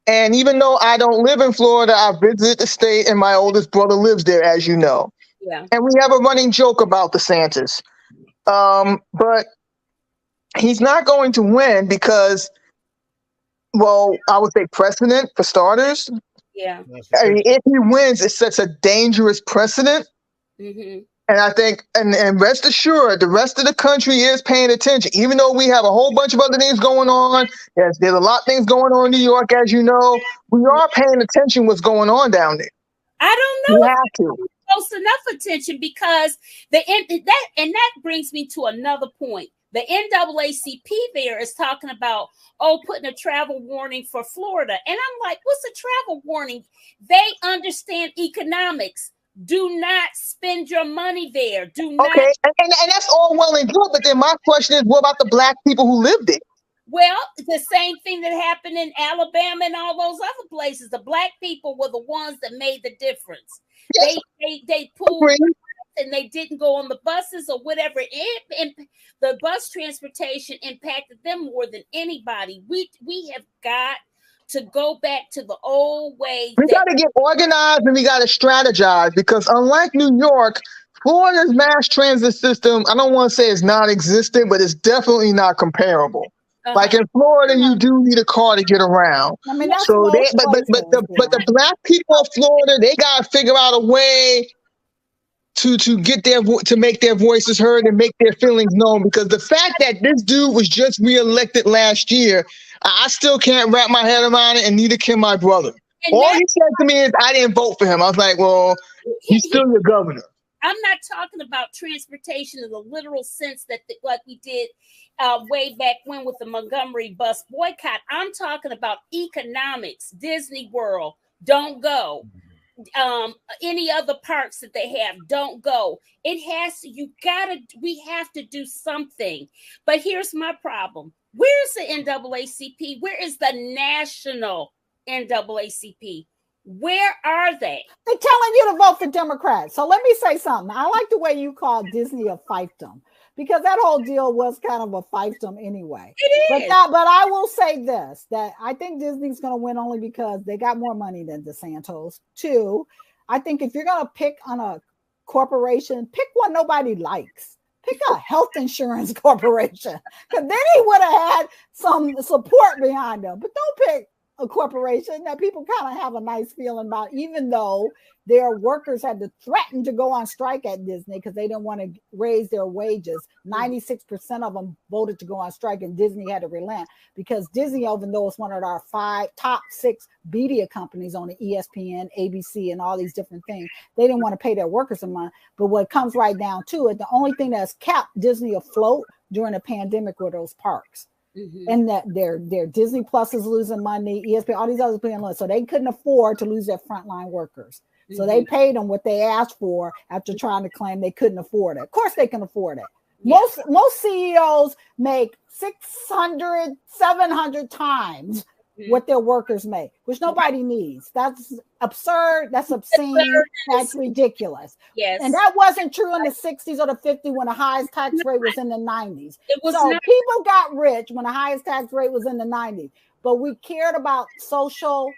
And even though I don't live in Florida, I visit the state and my oldest brother lives there, as you know. Yeah. And we have a running joke about DeSantis. But he's not going to win because, well, I would say precedent for starters. Yeah. I mean, if he wins, it sets a dangerous precedent. And I think, and rest assured, the rest of the country is paying attention, even though we have a whole bunch of other things going on. There's a lot of things going on in New York, as you know. We are paying attention what's going on down there. I don't know. We have to. Close enough attention because that brings me to another point. The NAACP there is talking about, putting a travel warning for Florida. And I'm like, what's a travel warning? They understand economics. Do not spend your money there. Do not. Okay, and that's all well and good. But then my question is, what about the Black people who live there? Well, the same thing that happened in Alabama and all those other places. The Black people were the ones that made the difference. Yes. They pulled and they didn't go on the buses or whatever. The bus transportation impacted them more than anybody. We have got to go back to the old way. We got to get organized and we got to strategize because unlike New York, Florida's mass transit system, I don't want to say it's non-existent, but it's definitely not comparable. Like in Florida, you do need a car to get around. I mean, that's so but the Black people of Florida, they got to figure out a way to get to make their voices heard and make their feelings known. Because the fact that this dude was just reelected last year, I still can't wrap my head around it, and neither can my brother. And all he said to me is, I didn't vote for him. I was like, well, he's still your governor. I'm not talking about transportation in the literal sense that like we did way back when with the Montgomery bus boycott. I'm talking about economics. Disney World, don't go. Any other parks that they have, don't go. We have to do something. But here's my problem. Where's the NAACP? Where is the national NAACP? Where are they? They're telling you to vote for Democrats. So let me say something. I like the way you call Disney a fiefdom, because that whole deal was kind of a fiefdom anyway. It is. But I will say this, that I think Disney's going to win only because they got more money than DeSantis. Two, I think if you're going to pick on a corporation, pick one nobody likes. Pick a health insurance corporation, because then he would have had some support behind them. But don't pick a corporation that people kind of have a nice feeling about, even though their workers had to threaten to go on strike at Disney because they didn't want to raise their wages. 96% of them voted to go on strike, and Disney had to relent because Disney, even though it's one of our top 6 media companies on the ESPN, ABC, and all these different things, they didn't want to pay their workers a month. But what comes right down to it, the only thing that's kept Disney afloat during the pandemic were those parks. And that their Disney Plus is losing money, ESPN, all these others paying less, so they couldn't afford to lose their frontline workers. So they paid them what they asked for after trying to claim they couldn't afford it. Of course, they can afford it. Yeah. Most CEOs make 600, 700 times what their workers make, which nobody needs. That's absurd. That's obscene. That's ridiculous. Yes. And that wasn't true in the 60s or the 50s when the highest tax rate was in the 90s. It was so people got rich when the highest tax rate was in the 90s. but we cared about social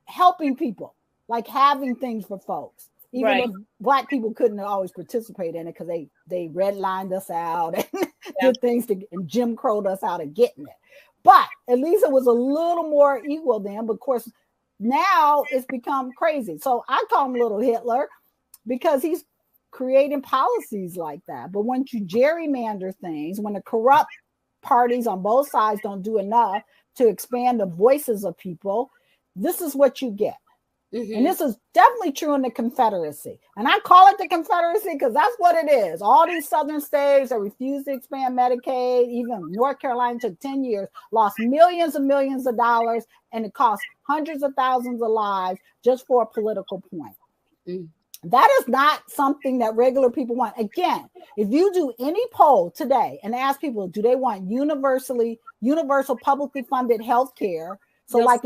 helping people, like having things for folks. Even if Black people couldn't always participate in it because they redlined us out and did things and Jim Crowed us out of getting it. But at least it was a little more equal then. But of course, now it's become crazy. So I call him Little Hitler because he's creating policies like that. But once you gerrymander things, when the corrupt parties on both sides don't do enough to expand the voices of people, this is what you get. And this is definitely true in the Confederacy. And I call it the Confederacy because that's what it is. All these southern states that refused to expand Medicaid, even North Carolina took 10 years, lost millions and millions of dollars, and it cost hundreds of thousands of lives just for a political point. That is not something that regular people want. Again, if you do any poll today and ask people, do they want universal publicly funded health care? So like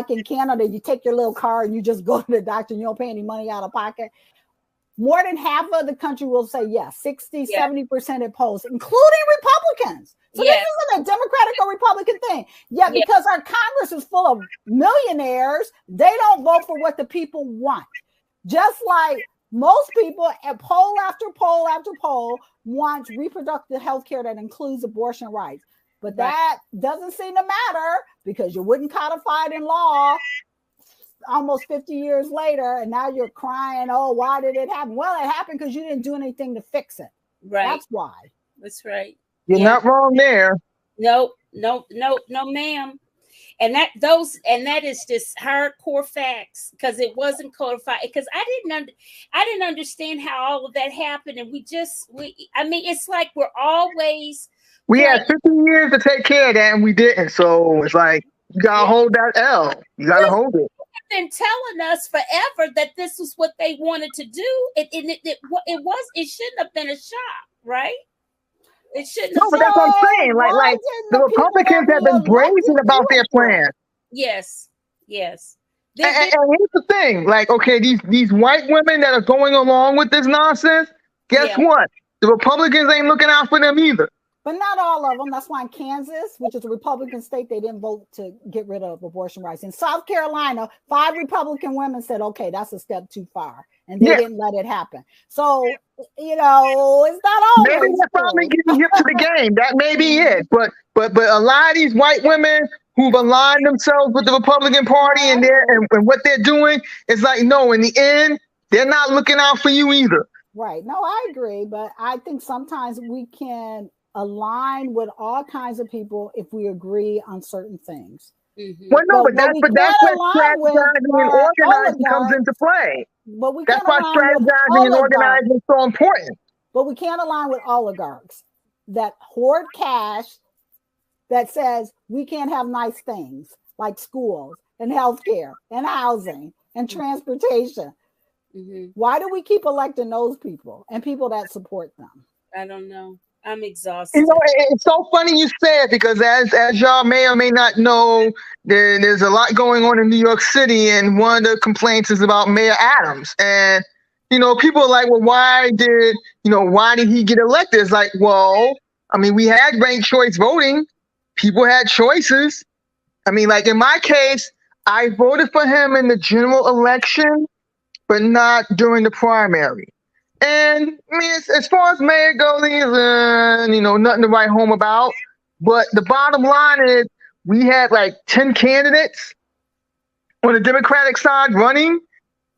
in Canada, you take your little car and you just go to the doctor and you don't pay any money out of pocket. More than half of the country will say yes, 70% at polls, including Republicans. So this isn't a Democratic or Republican thing. Because our Congress is full of millionaires, they don't vote for what the people want. Just like most people at poll after poll after poll want reproductive health care that includes abortion rights. But that doesn't seem to matter because you wouldn't codify it in law almost 50 years later. And now you're crying, oh, why did it happen? Well, it happened because you didn't do anything to fix it. That's why. That's right. You're not wrong there. No, ma'am. And that is just hardcore facts because it wasn't codified. Because I didn't understand how all of that happened. And it's like we're always. We had 50 years to take care of that, and we didn't. So it's like you gotta hold that L. You gotta hold it. They've been telling us forever that this was what they wanted to do. It shouldn't have been a shock, right? It shouldn't. No, but that's what I'm saying. Like the Republicans have been brazen about their plan. Yes. And here's the thing: like, okay, these white women that are going along with this nonsense. Guess what? The Republicans ain't looking out for them either. But not all of them. That's why in Kansas, which is a Republican state, they didn't vote to get rid of abortion rights. In South Carolina, 5 Republican women said, okay, that's a step too far. And they didn't let it happen. So, it's not always. Maybe they're probably getting hip to the game. That may be it. But a lot of these white women who've aligned themselves with the Republican Party and what they're doing, it's like, no, in the end, they're not looking out for you either. Right. No, I agree. But I think sometimes we can align with all kinds of people if we agree on certain things. Well, no, but that's where strategizing and organizing comes into play. But that's why strategizing and organizing is so important. But we can't align with oligarchs that hoard cash that says we can't have nice things like schools and healthcare and housing and transportation. Why do we keep electing those people and people that support them? I don't know. I'm exhausted. It's so funny you say it because as y'all may or may not know, there's a lot going on in New York City, and one of the complaints is about Mayor Adams. And people are like, well, why did he get elected? It's like, well, I mean, we had ranked choice voting. People had choices. I mean, like in my case, I voted for him in the general election, but not during the primary. And I mean, as far as mayor goes, nothing to write home about. But the bottom line is we had like 10 candidates on the Democratic side running.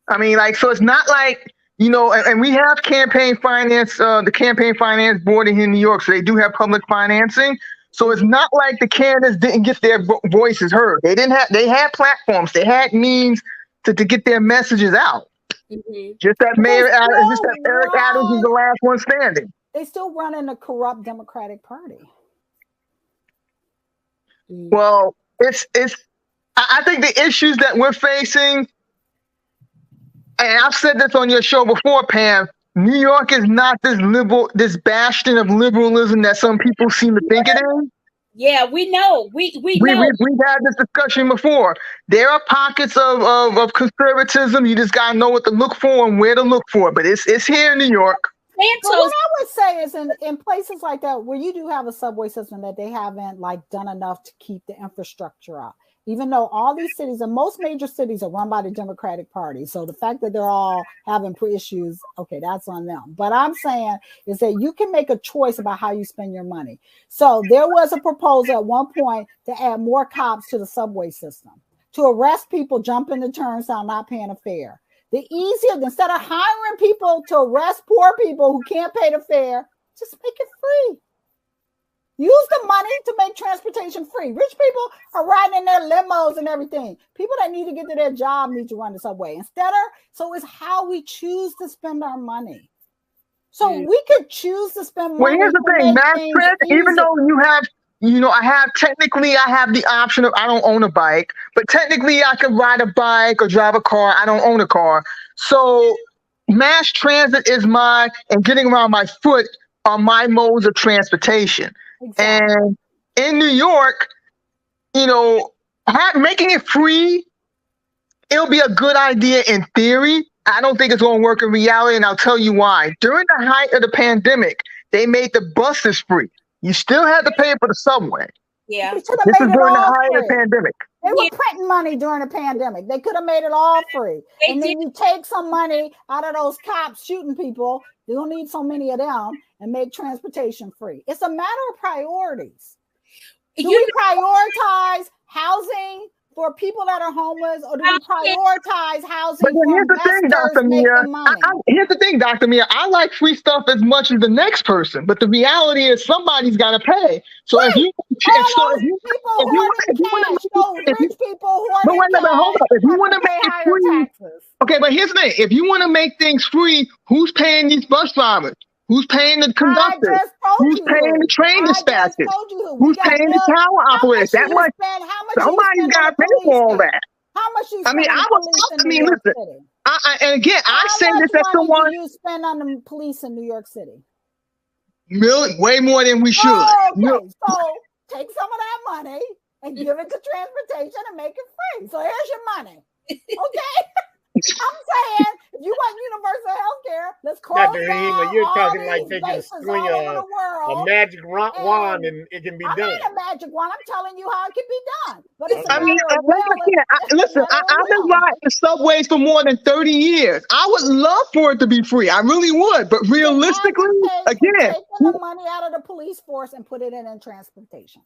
I mean, like, so it's not like, and we have campaign finance, the campaign finance board here in New York. So they do have public financing. So it's not like the candidates didn't get their voices heard. They had platforms. They had means to get their messages out. Just that Eric Adams is the last one standing. They still run in a corrupt Democratic Party. Well, I think the issues that we're facing, and I've said this on your show before, Pam, New York is not this bastion of liberalism that some people seem to think it is. Yeah, we know. We've had this discussion before. There are pockets of conservatism. You just gotta know what to look for and where to look for it. But it's here in New York. But what I would say is in places like that where you do have a subway system that they haven't like done enough to keep the infrastructure up. even though all these cities and most major cities are run by the Democratic Party. So the fact that they're all having issues, okay, that's on them. But I'm saying is that you can make a choice about how you spend your money. So there was a proposal at one point to add more cops to the subway system, to arrest people jumping the turnstile, not paying a fare. The easier, instead of hiring people to arrest poor people who can't pay the fare, just make it free. Use the money to make transportation free. Rich people are riding in their limos and everything. People that need to get to their job need to run the subway. So it's how we choose to spend our money. So we could choose to spend money. Well, here's the thing, mass transit, even though I have the option of, I don't own a bike, but technically I could ride a bike or drive a car. I don't own a car. So mass transit is and getting around my foot are my modes of transportation. Exactly. And in New York, making it free, it'll be a good idea in theory. I don't think it's going to work in reality, and I'll tell you why. During the height of the pandemic, they made the buses free. You still had to pay for the subway. Yeah. This is during the height of the pandemic. They were printing money during the pandemic. They could have made it all free. Then you take some money out of those cops shooting people. You don't need so many of them, and make transportation free. It's a matter of priorities. Do we prioritize housing for people that are homeless, or do we prioritize housing for investors making money? Here's the thing, Dr. Mia. I like free stuff as much as the next person, but the reality is somebody's got to pay. So right. if you want to pay higher taxes. Okay, but here's the thing. If you want to make things free, who's paying these bus drivers? Who's paying the conductor? Who's paying the train dispatchers? Who's paying the tower operators? That much. Somebody's got to pay for all that. How much you spend on New York City? And again, I say this as someone. How much money do you spend on the police in New York City? Way more than we should. Okay, so take some of that money and give it to transportation and make it free. So here's your money. Okay? I'm saying, if you want universal health care, let's close down. You're talking like they can swing a magic wand and it can be done. I ain't a magic wand. I'm telling you how it can be done. But it's listen, I've been riding the subways for more than 30 years. I would love for it to be free. I really would. But realistically, again, taking the money out of the police force and put it in transportation.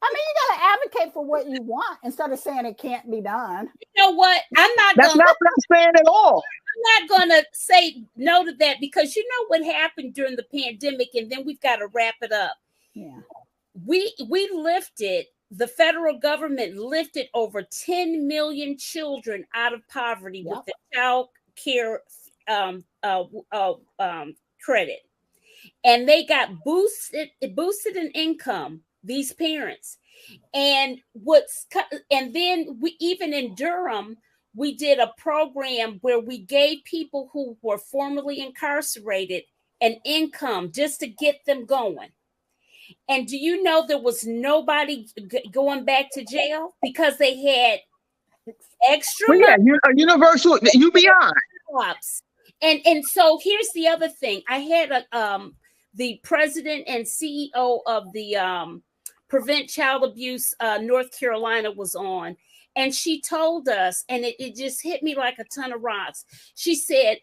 I mean, you got to advocate for what you want instead of saying it can't be done. You know what? That's not what I'm saying at all. I'm not going to say no to that, because you know what happened during the pandemic, and then we've got to wrap it up. Yeah. We lifted, the federal government lifted over 10 million children out of poverty with the child care credit. And they got boosted in income, these parents. And then we, even in Durham, we did a program where we gave people who were formerly incarcerated an income just to get them going. And do you know there was nobody going back to jail because they had extra universal UBI. And so here's the other thing. I had the president and CEO of the Prevent Child Abuse North Carolina was on, and she told us, and it just hit me like a ton of rocks. She said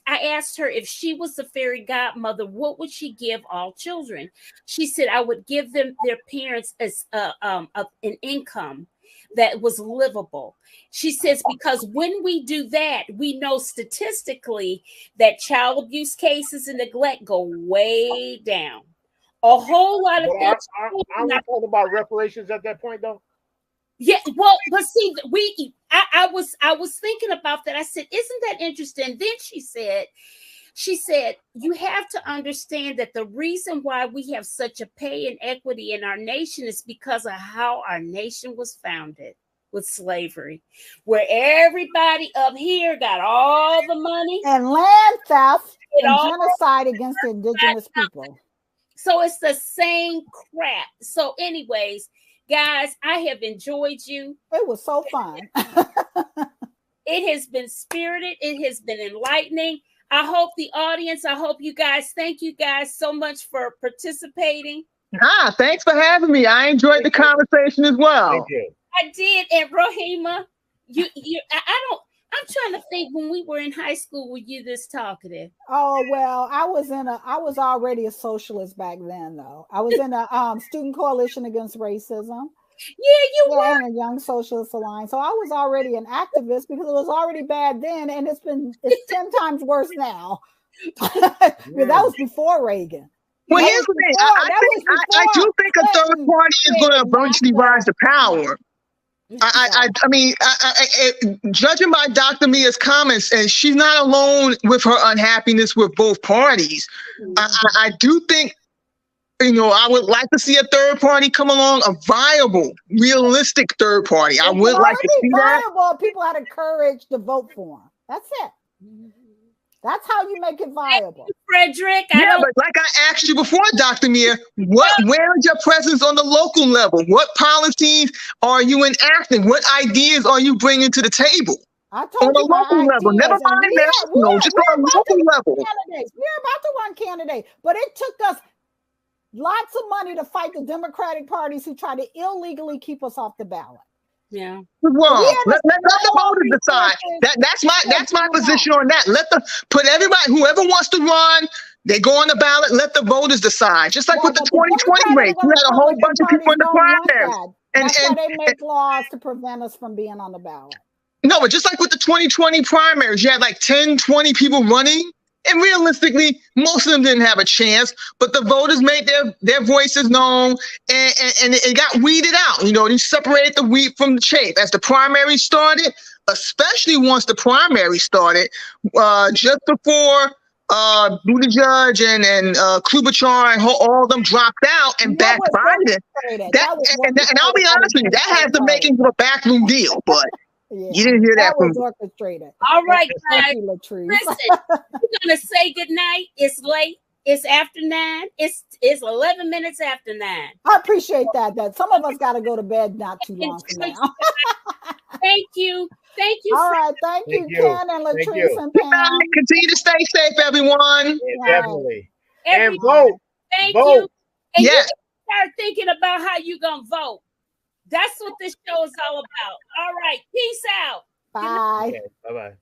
I asked her if she was the fairy godmother, what would she give all children? She said, I would give them their parents as an income that was livable. She says, because when we do that, we know statistically that child abuse cases and neglect go way down. A whole lot of things. Are we talking about reparations at that point, though? Yeah, well, but see, I was thinking about that. I said, isn't that interesting? Then she said, you have to understand that the reason why we have such a pay inequity in our nation is because of how our nation was founded with slavery, where everybody up here got all the money and land theft and genocide against the indigenous people. So it's the same crap. So anyways, guys, I have enjoyed you. It was so fun. It has been spirited. It has been enlightening. I hope the audience, I hope you guys, thank you guys so much for participating. Thanks for having me. I enjoyed the conversation as well. Thank you. I did. And Rohima, I'm trying to think when we were in high school, were you this talkative? Oh, well, I was already a socialist back then, though. I was in a Student Coalition Against Racism. Yeah, you were. And a Young Socialist Alliance. So I was already an activist because it was already bad then, and it's 10 times worse now. That was before Reagan. Well, here's the thing. I do think a third party is going to eventually rise to power. I mean, judging by Dr. Mia's comments, and she's not alone with her unhappiness with both parties. I do think, I would like to see a third party come along, a viable, realistic third party. I would like to see that. People had the courage to vote for them. That's it. That's how you make it viable. Frederick. But like I asked you before, Dr. Mia, where is your presence on the local level? What policies are you enacting? What ideas are you bringing to the table? I told you on a local level. Never mind national, just on a local level. We're about to run candidates, but it took us lots of money to fight the Democratic parties who try to illegally keep us off the ballot. Yeah. Wrong. Let the voters decide. That's my position on that. Put everybody, whoever wants to run, they go on the ballot. Let the voters decide. Just like with the 2020 race, we had a whole bunch of people in the primary. That's why they make laws to prevent us from being on the ballot. No, but just like with the 2020 primaries, you had like 10, 20 people running. And realistically, most of them didn't have a chance, but the voters made their voices known, and it got weeded out. They separated the wheat from the chaff. As the primary started, especially once the primary started, just before Buttigieg and Klobuchar and all of them dropped out and backed Biden. And I'll be honest with you, that has the makings of a backroom deal, but. Yeah, you didn't hear that from me. Orchestrated. All right, guys. Listen, we're gonna say goodnight. It's late. It's after 9. It's 11 minutes after 9. I appreciate that. Some of us got to go to bed not too long from now. Thank you. All right, thank you, Ken and Latrice and Pam. Continue to stay safe, everyone. Yeah, definitely. And vote. Thank you. And you start thinking about how you gonna vote. That's what this show is all about. All right. Peace out. Bye. Okay, bye-bye.